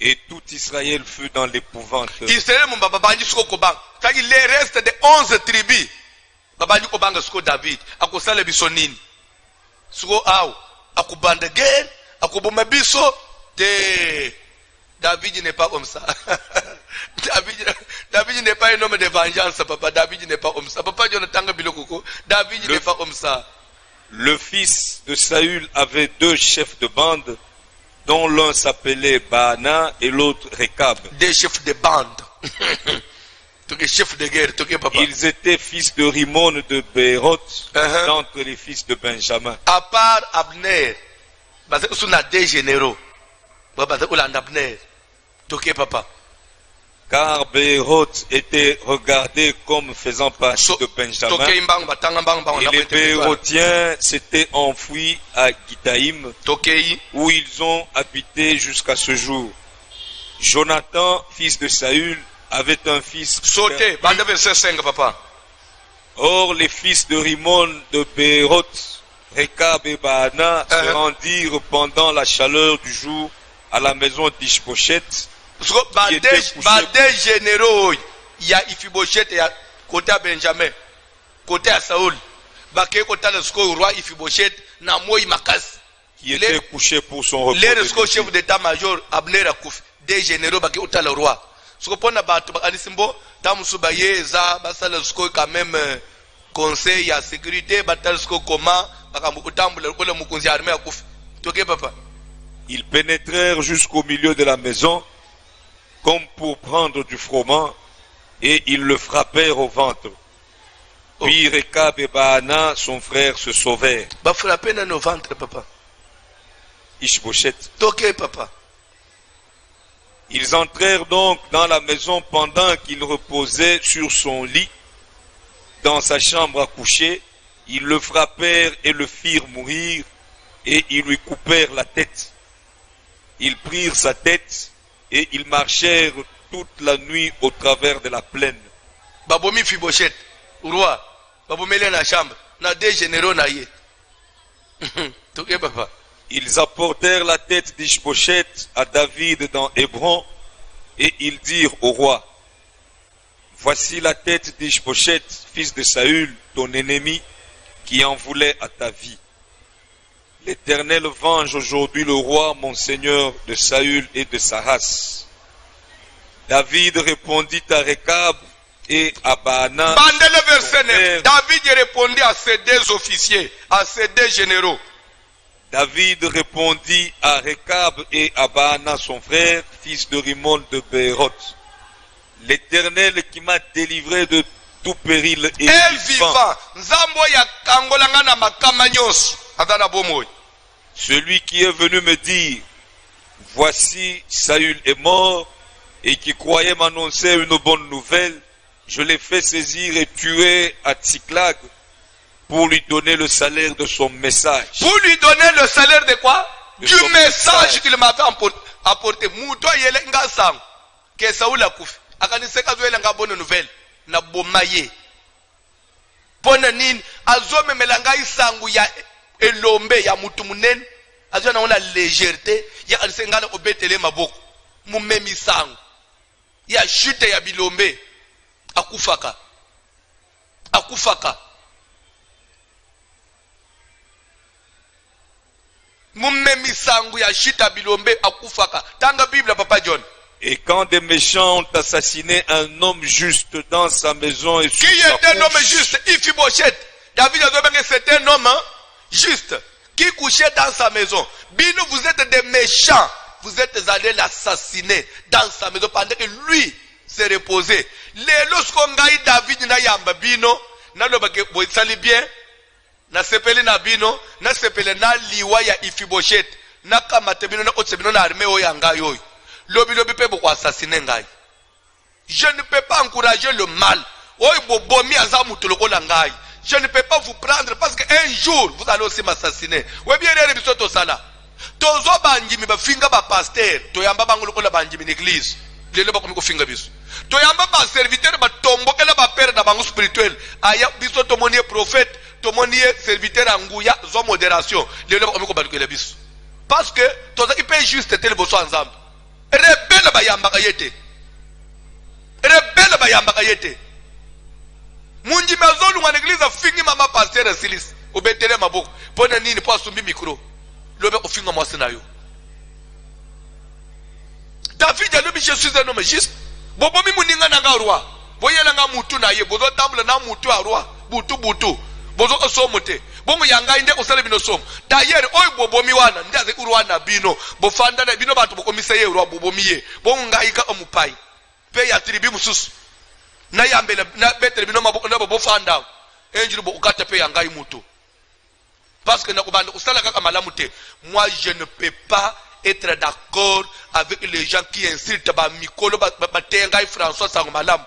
Et tout Israël fut dans l'épouvante. Israël mon baba banji siko ko bang. Tagi les restes de 11 tribus. Babanji ko banga siko David, akosala biso nini? Siko aw, akubanda guerre, akuboma biso de David n'est pas comme ça. David n'est pas un homme de vengeance, papa. David n'est pas comme ça. Papa Jonathan Bilokoko, David n'est pas comme ça. Le fils de Saül avait deux chefs de bande, dont l'un s'appelait Baana et l'autre Rekab. Des chefs de bande. Chefs de guerre, papa. Ils étaient fils de Rimon de Béroth, d'entre les fils de Benjamin. À part Abner, on a des généraux. Abner. Papa. Car Béroth était regardé comme faisant partie de Benjamin. Et les Bérothiens s'étaient enfouis à Gitaïm, où ils ont habité jusqu'à ce jour. Jonathan, fils de Saül, avait un fils. Or, les fils de Rimon de Béroth, Rekab et Baana se rendirent pendant la chaleur du jour à la maison d'Ishboshet. Des généraux, il y a Iphiboshet et à côté à Benjamin. côté à Saoul bake kota le score roi Iphiboshet na moi makasi qui était couché pour son repos. Les chef d'état-major Abner Akouf des généraux bake kota le roi ce que pona bato anisimbo tamusu bayeza basala score quand même conseil ya sécurité batal score comment bakambu utambula kole mukunzi armée Akouf toke papa. Ils pénétrèrent jusqu'au milieu de la maison comme pour prendre du froment et ils le frappèrent au ventre. Puis Rekab et Baana, son frère, se sauvèrent. Ba frapper dans nos ventres, papa. Ishboshet. Toke, papa. Ils entrèrent donc dans la maison pendant qu'il reposait sur son lit, dans sa chambre à coucher. Ils le frappèrent et le firent mourir, et ils lui coupèrent la tête. Ils prirent sa tête, et ils marchèrent toute la nuit au travers de la plaine. Babomi Fibochet, roi, babomele na chambre, na deux généraux na yé. Toke, papa. Ils apportèrent la tête d'Ishboshet à David dans Hébron, et ils dirent au roi, voici la tête d'Ishboshet, fils de Saül, ton ennemi, qui en voulait à ta vie. L'Éternel venge aujourd'hui le roi, mon seigneur, de Saül et de sa race. David répondit à Rekab et à Baana. Le verset 9. David répondit à ses deux officiers, à ses deux généraux. David répondit à Rekab et à Baana, son frère, fils de Rimon de Béroth. L'Éternel qui m'a délivré de tout péril et vivant. Celui qui est venu me dire, voici Saül est mort, et qui croyait m'annoncer une bonne nouvelle, je l'ai fait saisir et tuer à Tsiklag pour lui donner le salaire de son message. Pour lui donner le salaire de quoi? Du message qu'il m'avait apporté. Mouto yele nga sang. Que Saoul a koufi. Akaniseka zo yele nga bonne nouvelle. Na bomaye. Pona nini. Azo memelanga isangu ya elombe ya mutu munene. Azo na ona légèreté. Ya kaniseka na obetele maboko. Mumemi sangu. Ya chute ya bilombe. Akufaka. Akufaka. Mumemi sangu ya chita bilombe akufaka. Tanga Bible papa John. Et quand des méchants ont assassiné un homme juste dans sa maison et sur qui sa est un homme couche, juste? Iphiboshet. David a dit que c'est un homme juste qui couchait dans sa maison. Bino, vous êtes des méchants. Vous êtes allés l'assassiner dans sa maison pendant que lui s'est reposé. Lorsqu'on gagne David na yamba bino, na lo bake boy sali bien, na sepele na bino, na sepele na liwa ya Iphiboshet, na kamate bino na otse bino na armée o yanga yoy. Lobi pe boko assassiner ngai. Je ne peux pas encourager le mal. Oy bobomi azamutu lokola ngai. Je ne peux pas vous prendre parce qu'un jour vous allez aussi m'assassiner. Oui bien les bisoto sala. Tozo banjimi ba finga ba pasteur, toyamba bangu lokola banjimi l'église. Lelo ba komiko finga biso. Toyamba ba serviteur ba tombokela ba père na bangu spirituel. Aya biso to monier prophète, to monier serviteur anguya zo modération. Lelo ba komiko balukela biso. Parce que toza ipe juste tel boso ensemble. Rebelle ba yamba kayete. Rebelle ba yamba kayete. Munji mazolu wa l'église fingi mama pasteur silis. Obetele maboko. Pona nini po asumbi micro. Lobe ofinga mwasi na yo. David a dit je suis un homme juste. Bobo mi muninga na nga roi. Boyela nga mutu na ye. Bozo tambula na mutu a roi. Butu. Bozo osomote. Bongo yanga inde osale bino som. D'ailleurs, oy bobo mi wana. Ndaze urwa na bino. Bofanda na bino batu bokomise ye roi bobo mi ye. Bongo nga ika omupai. Pe ya tribi mususu. Na yambele na betere bino maboko na bobo fanda. Enjuru bo ukata pe yanga imutu. Parce que moi je ne peux pas être d'accord avec les gens qui insultent Mikolo Tengai François Sangomalam.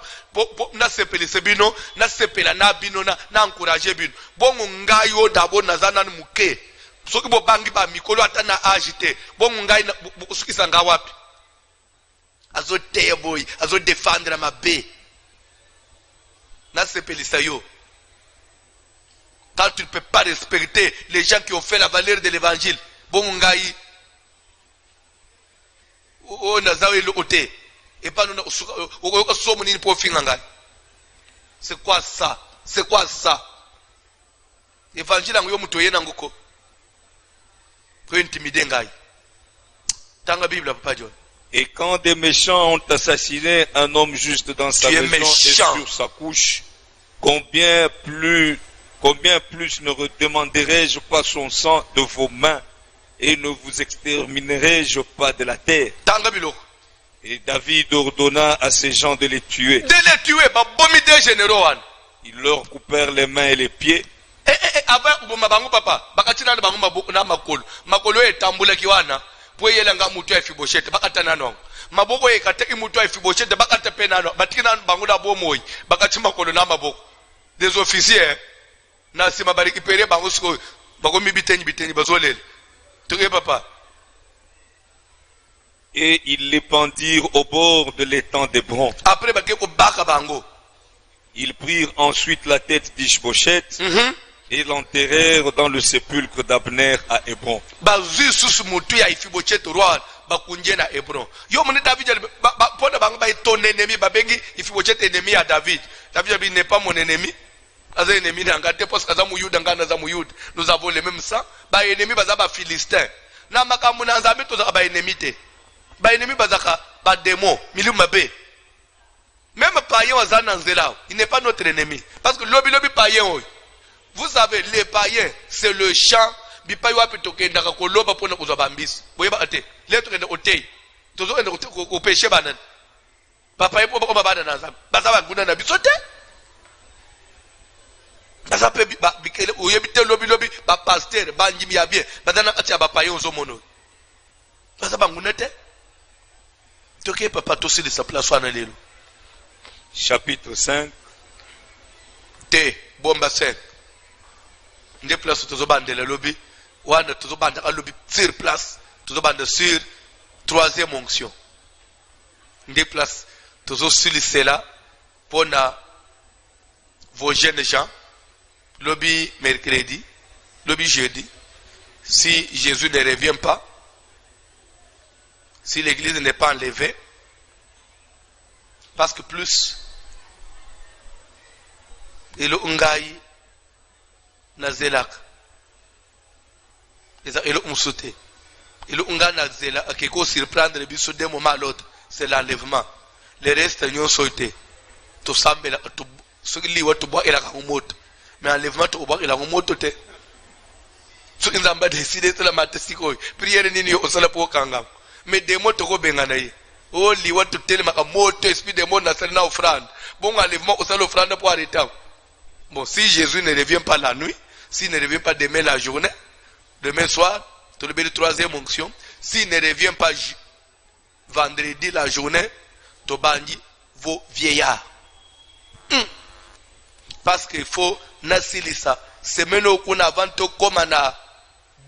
Na sepele sebino, na sepela na bino na encourager bino. Bon ngai yo dabo nazana muke. Soki bo bangi ba Mikolo atana agité. Bon ngai soki sanga wapi. Azo teye boy, azo défendre ma bé. Na sepele sayo. Quand tu ne peux pas respecter les gens qui ont fait la valeur de l'évangile, bon ngai, oh nazawe le ote, et pas nous, c'est quoi ça? C'est quoi ça? Évangile ngo yo muto yena ngoko. Ko intimider ngai. Tanga Bible papa John. Et quand des méchants ont assassiné un homme juste dans sa maison et sur sa couche, combien plus ne redemanderai-je pas son sang de vos mains et ne vous exterminerai-je pas de la terre? Tanga biloko. Et David ordonna à ces gens de les tuer. De les tuer, ba bomi des généraux. Ils leur coupèrent les mains et les pieds. Avant uboma bangu papa, bakatina na bangu maboko na makolo. Makolo etambula kiwana. Poyela nga mutu ya Ifibosheth bakatana no. Maboko ekate mutu ya Ifibosheth bakata penano. Batikina bangu da bomoyi, bakati makolo na maboko. Des officiers na sima bariki pere bangu siko bako bitenyi bazolele. Tuke papa. Et ils les pendirent au bord de l'étang d'Hébron. Après bako baka bango. Ils prirent ensuite la tête d'Ish-Bosheth et l'enterrèrent dans le sépulcre d'Abner à Hébron. Bazu susu mutu ya Ifibosheth roi bakunje na Hébron. Yo moni David pona bango ba ton ennemi babengi Ifibosheth ennemi à David. David n'est pas mon ennemi. Aza ennemi ngate parce que azamu Yuda ngana azamu Yuda. Nous avons le même sang. Ba ennemi baza ba Philistin. Na makamu na nzambe to za ba ennemi te. Ba ennemi bazaka ba démon, milieu mabe. Même païen wazana nzela, il n'est pas notre ennemi parce que lobi païen. Vous savez les païens, c'est le champ bipai wapi tokenda ka koloba pona kuzwa bambisi. Boyeba ate, lettre ende otei. Tozo ende ko péché banan. Papa yepo ba bana na nzambe. Bazaba nguna na bisote. Bazape ba bikele oyebite lobi ba pasteur ba njimi ya bien. Bazana kati ya ba païen ozomono. Bazaba nguna te. Toke papa tosi de sa place wana lelo. Chapitre 5. T. Bomba 5. Des places tozobande le lobby. Wana tozobande à lobby sur place. Tozobande sur troisième onction. Des places tozosili là pour vos jeunes gens. Lobby mercredi. Lobby jeudi. Si Jésus ne revient pas. Si l'église n'est pas enlevée. Parce que plus et le ungai na zelak et le unsute et le unga na zelak qui peut surprendre biso d'un moment à l'autre c'est l'enlèvement le reste nyo soite to sambela to so li watu bo ila ka moto mais enlèvement to bo ila ka moto te so nzamba décider la matesiko prière nini yo osala po kanga mais des moto ko bengana yi o li watu telema ka moto esprit de monde na sala na offrande bon enlèvement osala offrande pour arrêter. Bon, si Jésus ne revient pas la nuit, s'il ne revient pas demain la journée, demain soir, tu le troisième onction, s'il ne revient pas vendredi la journée, tu bandis vos vieillards. Parce qu'il faut nasilisa. Semaine où on a vendu comme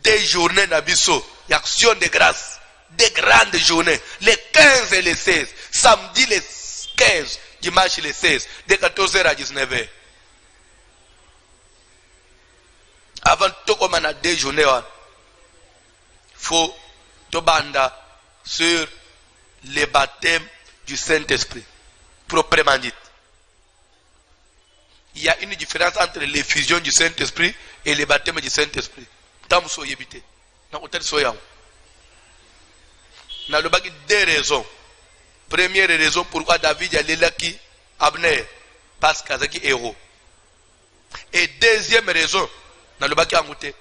des journées n'abisso, action de grâce, des grandes journées, les 15 et les 16, samedi les 15, dimanche les 16, de 14h à 19h. Avant tout comme on a deux journées, il faut te banda sur le baptême du Saint-Esprit. Proprement dit. Il y a une différence entre l'effusion du Saint-Esprit et le baptême du Saint-Esprit. Tam so yebite. Na hotel so yaw. Na le bagi deux raisons. Première raison pourquoi David a lelaki Abner parce qu'azaki héros. Et deuxième raison dans le baki amouté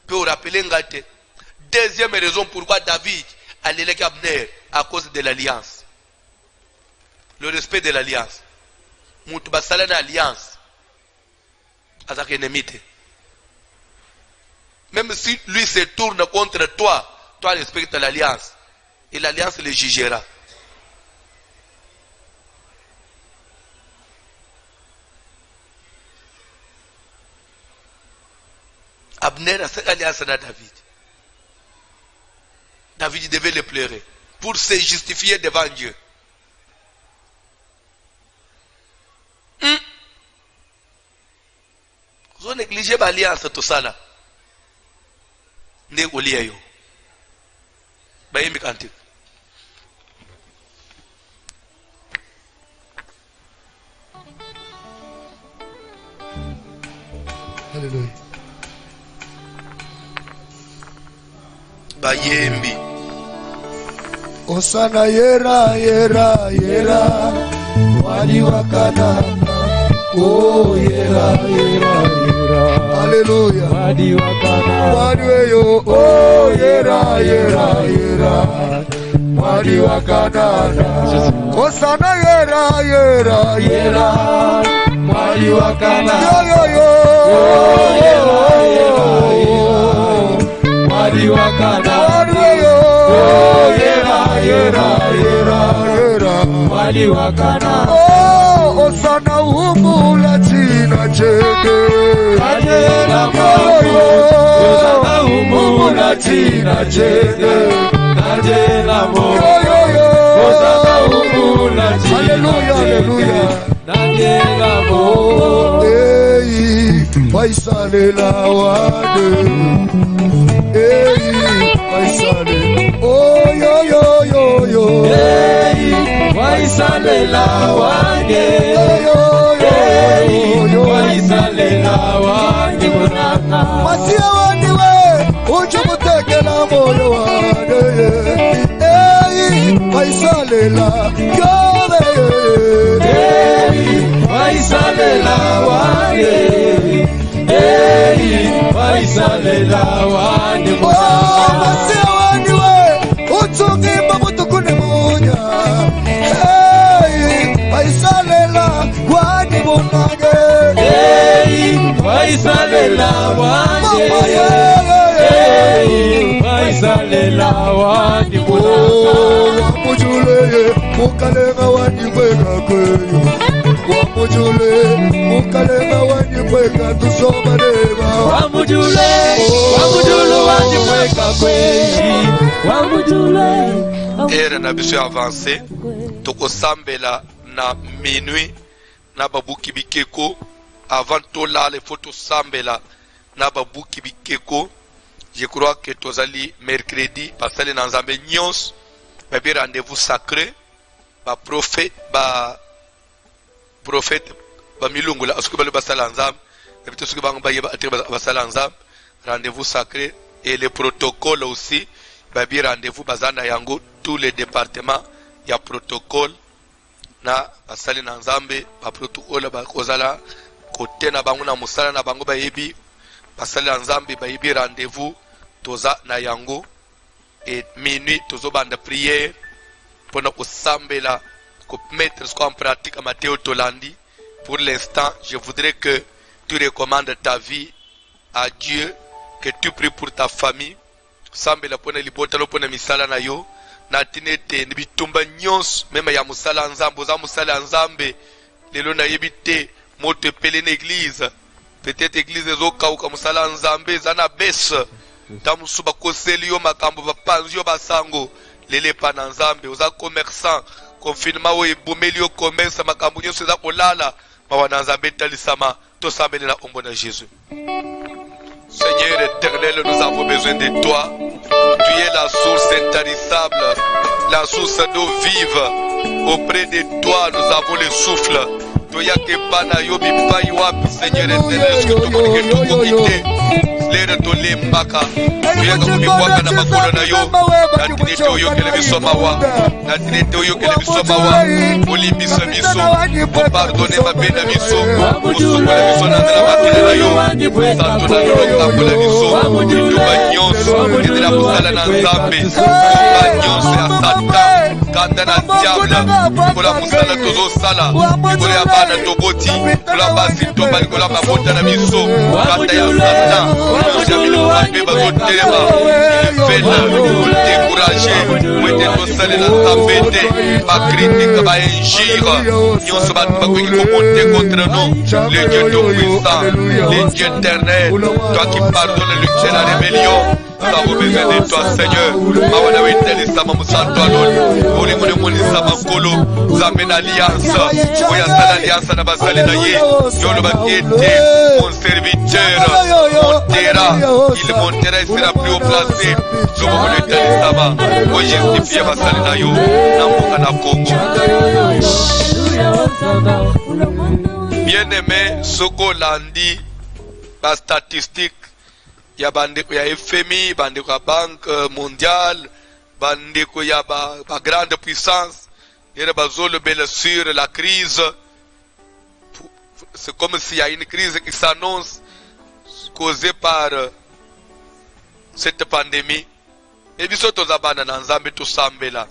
pour rappeler ngate. Deuxième raison pourquoi David a lelaki Abner à cause de l'alliance. Le respect de l'alliance. Moutou basala na alliance. Azaki ennemi. Même si lui se tourne contre toi, toi respecte l'alliance. Et l'alliance le jugera. Abner a cette alliance à David. David devait le pleurer pour se justifier devant Dieu. Vous négligez l'alliance tout ça là. Ne oubliez yo. Bayemi kantik. Alléluia. bayembi Osana yera yera yera Wali wakana Oh yera yera yera Hallelujah Wali wakana Wali weyo Oh yera yera yera Wali wakana Osana yera yera yera Wali wakana Yo yo yo Oh yera yera yera Wali wakana Wali weyo Oh yera yera yera yera Wali wakana Oh osana humula china cheke Najela moyo Osana humula china cheke Najela moyo Osana humula china cheke Hallelujah hallelujah Najela moyo Hey Waisalela wade Hey Waisalela Oh yo yo yo yo Hey Waisalela wade Waisalela wade Masia wade we Uchimutekela moyo wade Hey Waisalela yode Hey Waisalela wade Hey Waisalela wade Oh Masia wade we Uchungimba mutukune munya Hey Waisalela wade munage Hey Waisalela wade Hey Waisalela wade munage Wamujule mukalenga wadi kweka kweyo Wamujule mukalenga wadi kweka tusoma deba Wamujule wadi kweka kweyo Wamujule ere na biso avancé toko sambela na minuit na babuki bikeko avant tola les photos sambela na babuki bikeko. Je crois que tozali mercredi pasali na nzambe nyons babi rendez-vous sacré ba prophète ba milungula asuki bali basala nzambe babito suki bango bayeba atri basala nzambe rendez-vous sacré et les protocoles aussi babi rendez-vous bazana yango tous les départements ya protocole na basali na nzambe ba protocole ba kozala kote na bango na musala na bango bayebi basali na nzambe bayebi rendez-vous toza na yango et minuit tozo banda prière pour nous sambela ko mettre ce en pratique à Matthieu Tolandi. Pour l'instant, je voudrais que tu recommandes ta vie à Dieu, que tu pries pour ta famille. Sambela pona libota lo pona misala na yo na tinete ni bitumba nyons mema ya musala nzambe za musala nzambe lelo na yebite moto epele na église peut-être église zoka uka musala nzambe zana bes tamusuba koseli yo makambo bapanzi yo basango lele pa na nzambe oza commerçant confinement o ebomeli yo commerce makambo nyonso za kolala mawa na nzambe talisama to sambele na ombo na Jésus. Seigneur éternel, nous avons besoin de toi. Tu es la source intarissable, la source d'eau vive. Auprès de toi, nous avons le souffle. Toya ke bana yo bipai wapi, Seigneur éternel, est-ce que tu connais que tu peux quitter? Lere to le mbaka. Toya ka kubikwaka na makolo na yo. Na tinete oyo kele bisoma wa. Na tinete oyo kele bisoma wa. Olimbisa biso. Pardonne ma bena biso. Musukola biso na ndela makile na yo. Santo na yo kakola biso. Tuba nyonso. Ndela musala na nzambe. Tuba nyonso ya Satan. Kanda na diable. Kola musala tozo sala. Kola ya bana toboti. Kola basi toba kola mabota na biso. Kanda ya Satan. Jamilo Rambe bazotelema fena découragé wete tosale na tambete ba critique ba injure nyonso ba bakoki komonter contre nous le Dieu tout-puissant le Dieu éternel toi qui pardonnes le ciel la rébellion. Nous avons besoin de toi, Seigneur. Mawana weteli sama musanto aloni. Oli mune muni sama kolo. Zamena alliance. Oya sala alliance na basali na ye. Yolo bakiete. Mon serviteur. Montera. Il montera et sera plus haut placé. Je vous weteli sama. O justifier basali na yo. Namunga na Congo. Bien-aimé, Soko Landi. Ba statistique. ya bandeko ya FMI, bandeko ya Banque mondiale, bandeko ya ba grande puissance, yere bazolo belle sur la crise. C'est comme s'il y a une crise qui s'annonce causée par cette pandémie. Et biso tozabana na nzambe tosambela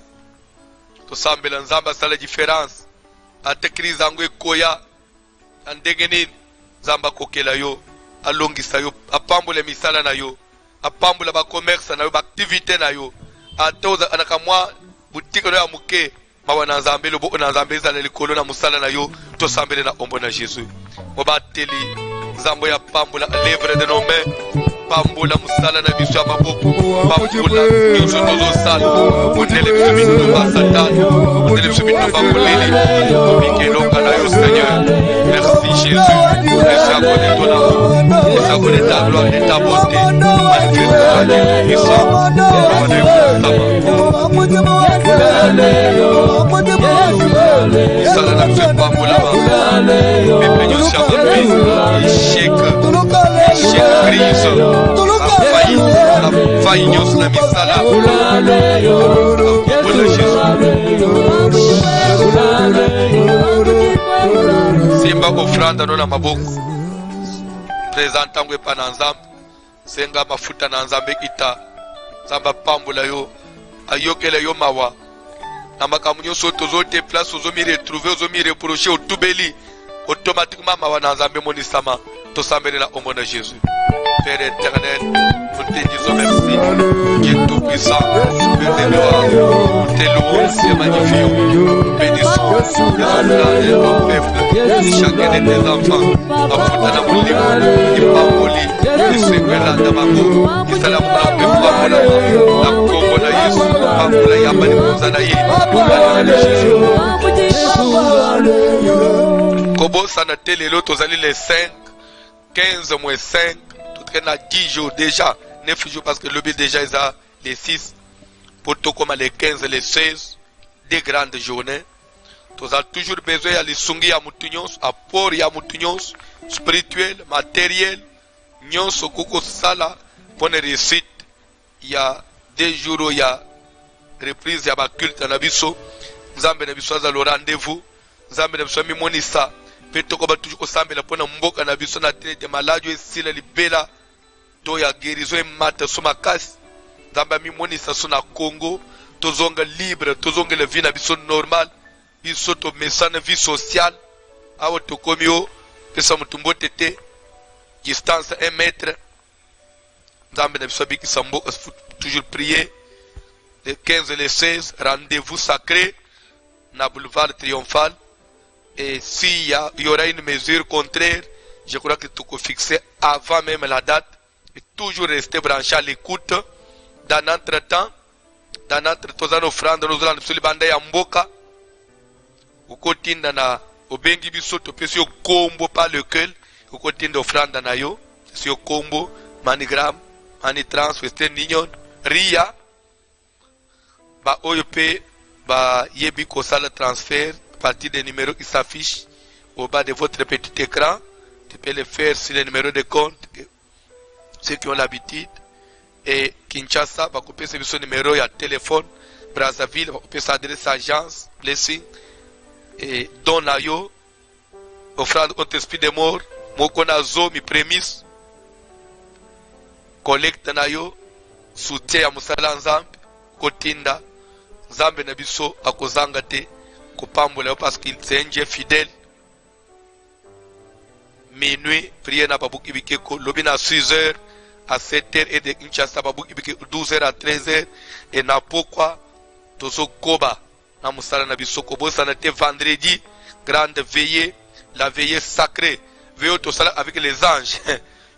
nzambe asala différence. Ate crise yango ekoya ndenge nini nzambe akokela yo, alongisa yo, apambola misala na yo, apambola ba commerce na yo, ba activité na yo, atoza anaka mwa boutique ya muke mawa na nzambe lobo na nzambe ezala likolo na musala na yo tosambele na ombo na Jésus. Mobateli nzambo ya pambola lèvre de nos mains, pambola musala na biso ya maboko, pambola nyonso tozosala mondele biso bino ba satani, mondele biso bino ba moleli obikelonga na yo Seigneur. Merci Jésus, merci à côté de ton amour, merci à côté de ta gloire, de ta bonté, manifeste-toi de puissance, misala na biso epambolama, pepe nyonso ya mabe, échec, crise, afai nyonso na misala apambola Jésus. Simba ofranda no na maboko, presentango epa na nzambe, senga mafuta na nzambe ita, nzambe apambola yo, ayokela yo mawa, na makambo nyonso tozote place ozomi retrouver, ozomi reprocher, otubeli, automatiquement mawa na nzambe monisama, tosambelela ombo na Jésus. Père éternel, nous te disons merci, Dieu tout-puissant, Père de gloire, nous te louons, te magnifions, nous bénissons les enfants de ton peuple, chacun de tes enfants, Afutana Moulimo, Ipamoli, Isekwela Damako, Isalamu Pambola, la Congo na Yesu, Pambola Yabani Mozanaï, Kobo Sanatele, l'autre aux alliés les 5, 15 moins 5, tout à 10 jours déjà, 9 jours parce que le but déjà est à les 6, pour tout comme les 15 et les 16, des grandes journées. Tu as toujours besoin d'aller sungi à Moutunions, à port à Moutunions, spirituel, matériel, Nyons au Koko Sala, bonne réussite. Il y a 2 jours, il y a reprise, il y a culte à Nabiso, Zambe Nabiso à le rendez-vous, Zambe Nabiso Mimonissa. Petoko toujours osambe la pona mboka na biso na tete maladio esila libela to ya guérison et mata soma kasi nzamba mimonisa so na Congo tozonga libre tozonga la vie na biso normal biso to mesana vie sociale awo to komio pesa mutumbo tete distance 1 mètre nzamba na biso biki sambo toujours prier les 15 et les 16 rendez-vous sacré na boulevard triomphal. Et s'il y aura une mesure contraire, je crois que tu peux fixer avant même la date et toujours rester branché à l'écoute. Dans notre temps, dans notre tozano offrande, nous allons sur le bandai Amboka. Au quotidien, au bengi bisoto, puis au combo par lequel, au quotidien d'offrande na yo, sur combo, manigram, manitrans, Western Union, RIA, ba OEP, ba yebi kosala transfert. Partie des numéros qui s'affichent au bas de votre petit écran. Tu peux le faire sur les numéros de compte, ceux qui ont l'habitude. Et Kinshasa, va couper ce numéro, il y a téléphone. Brazzaville, va couper sa adresse agence, blessing. Et Donayo, offrande au esprit de mort, Mokonazo, mi prémisse. Collecte nayo, soutien à Moussala Nzambe, Kotinda, Nzambe Nabiso, Akozangate. Parce qu'il est un Dieu fidèle. Minuit, prière na Babou Ibikeko, lobina 6h à 7h et de Kinshasa Babou Ibikeko 12h à 13h et na pourquoi Tozo Koba na Moussala na Bisoko Bosa na te vendredi, grande veillée, la veillée sacrée, veillée Tosala avec les anges.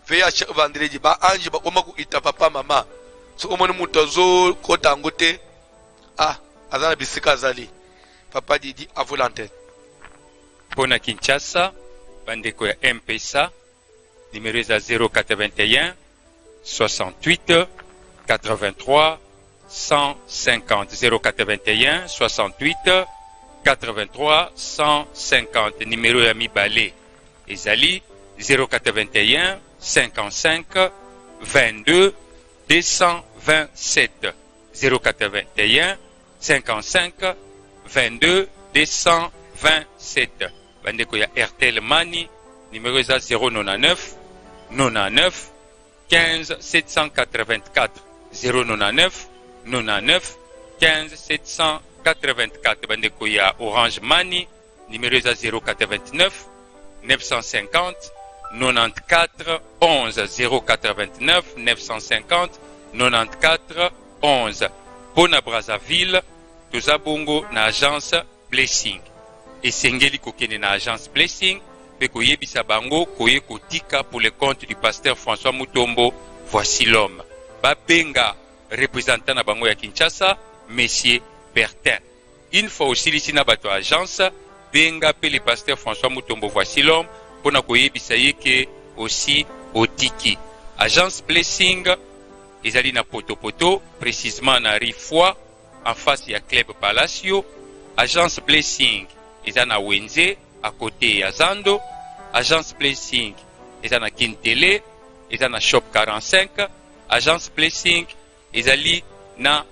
Veillée chaque vendredi, ba ange ba omaku ita papa mama. So omoni mutazo kota ngote. Ah, azana bisika zali. Papa Didi à vous l'antenne. Pona Kinshasa, bandeko ya M-Pesa, numéro est à 081 68 83 150. 081 68 83 150. Numéro ya Mibale. Ezali 081 55 22 227. 081 55 22 227. Bandeko ya RTL Mani, numéro est 099 99 15 784. 099 99 15 784. Bandeko ya Orange Mani, numéro est 089 950 94 11. 089 950 94 11. Pona Brazzaville, toza bongo na agence Blessing. Esengeli kokende na agence Blessing, pe koyebisa bango koye kotika pour le compte du pasteur François Mutombo. Voici l'homme. Babenga représentant na bango ya Kinshasa, Monsieur Bertin. Une fois aussi ici na bato agence, benga pe le pasteur François Mutombo. Voici l'homme. Pona koyebisa yeke aussi otiki. Agence Blessing, ezali na Poto, précisément na Rue Foy, en face ya Club Palacio. Agence Blessing, eza na Wenze, à côté ya Zando. Agence Blessing, eza na Kintele, eza na Shop 45. Agence Blessing, ezali na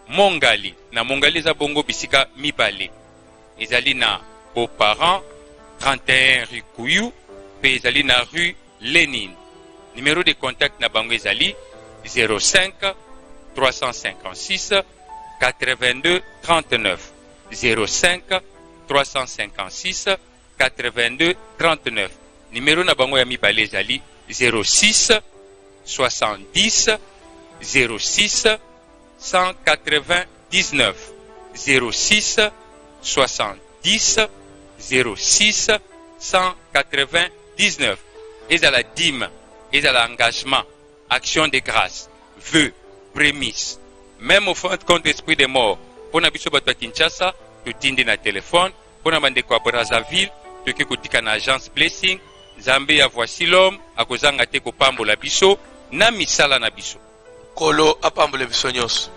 Mongali. Na Mongali eza bongo bisika mibale. Ezali na Beaux-Parents, 31 rue Kouyou, pe ezali na rue Lénine. Numéro de contact na bango ezali 05 356 82 39. 05 356 82 39. Numéro na bango ya mibale ezali 06 70 06 199. 06 70 06 199. Ezala dîme, ezala engagement, action de grâce, vœux, prémices. Même au fond de compte esprit de mort. Pour na biso bato ya Kinshasa, tutindi na téléphone. Pour na bandeko ya Brazzaville, toke kotika na agence Blessing. Nzambe ya Voici l'homme, akozanga te kopambola biso na misala na biso. Kolo apambola biso nyonso.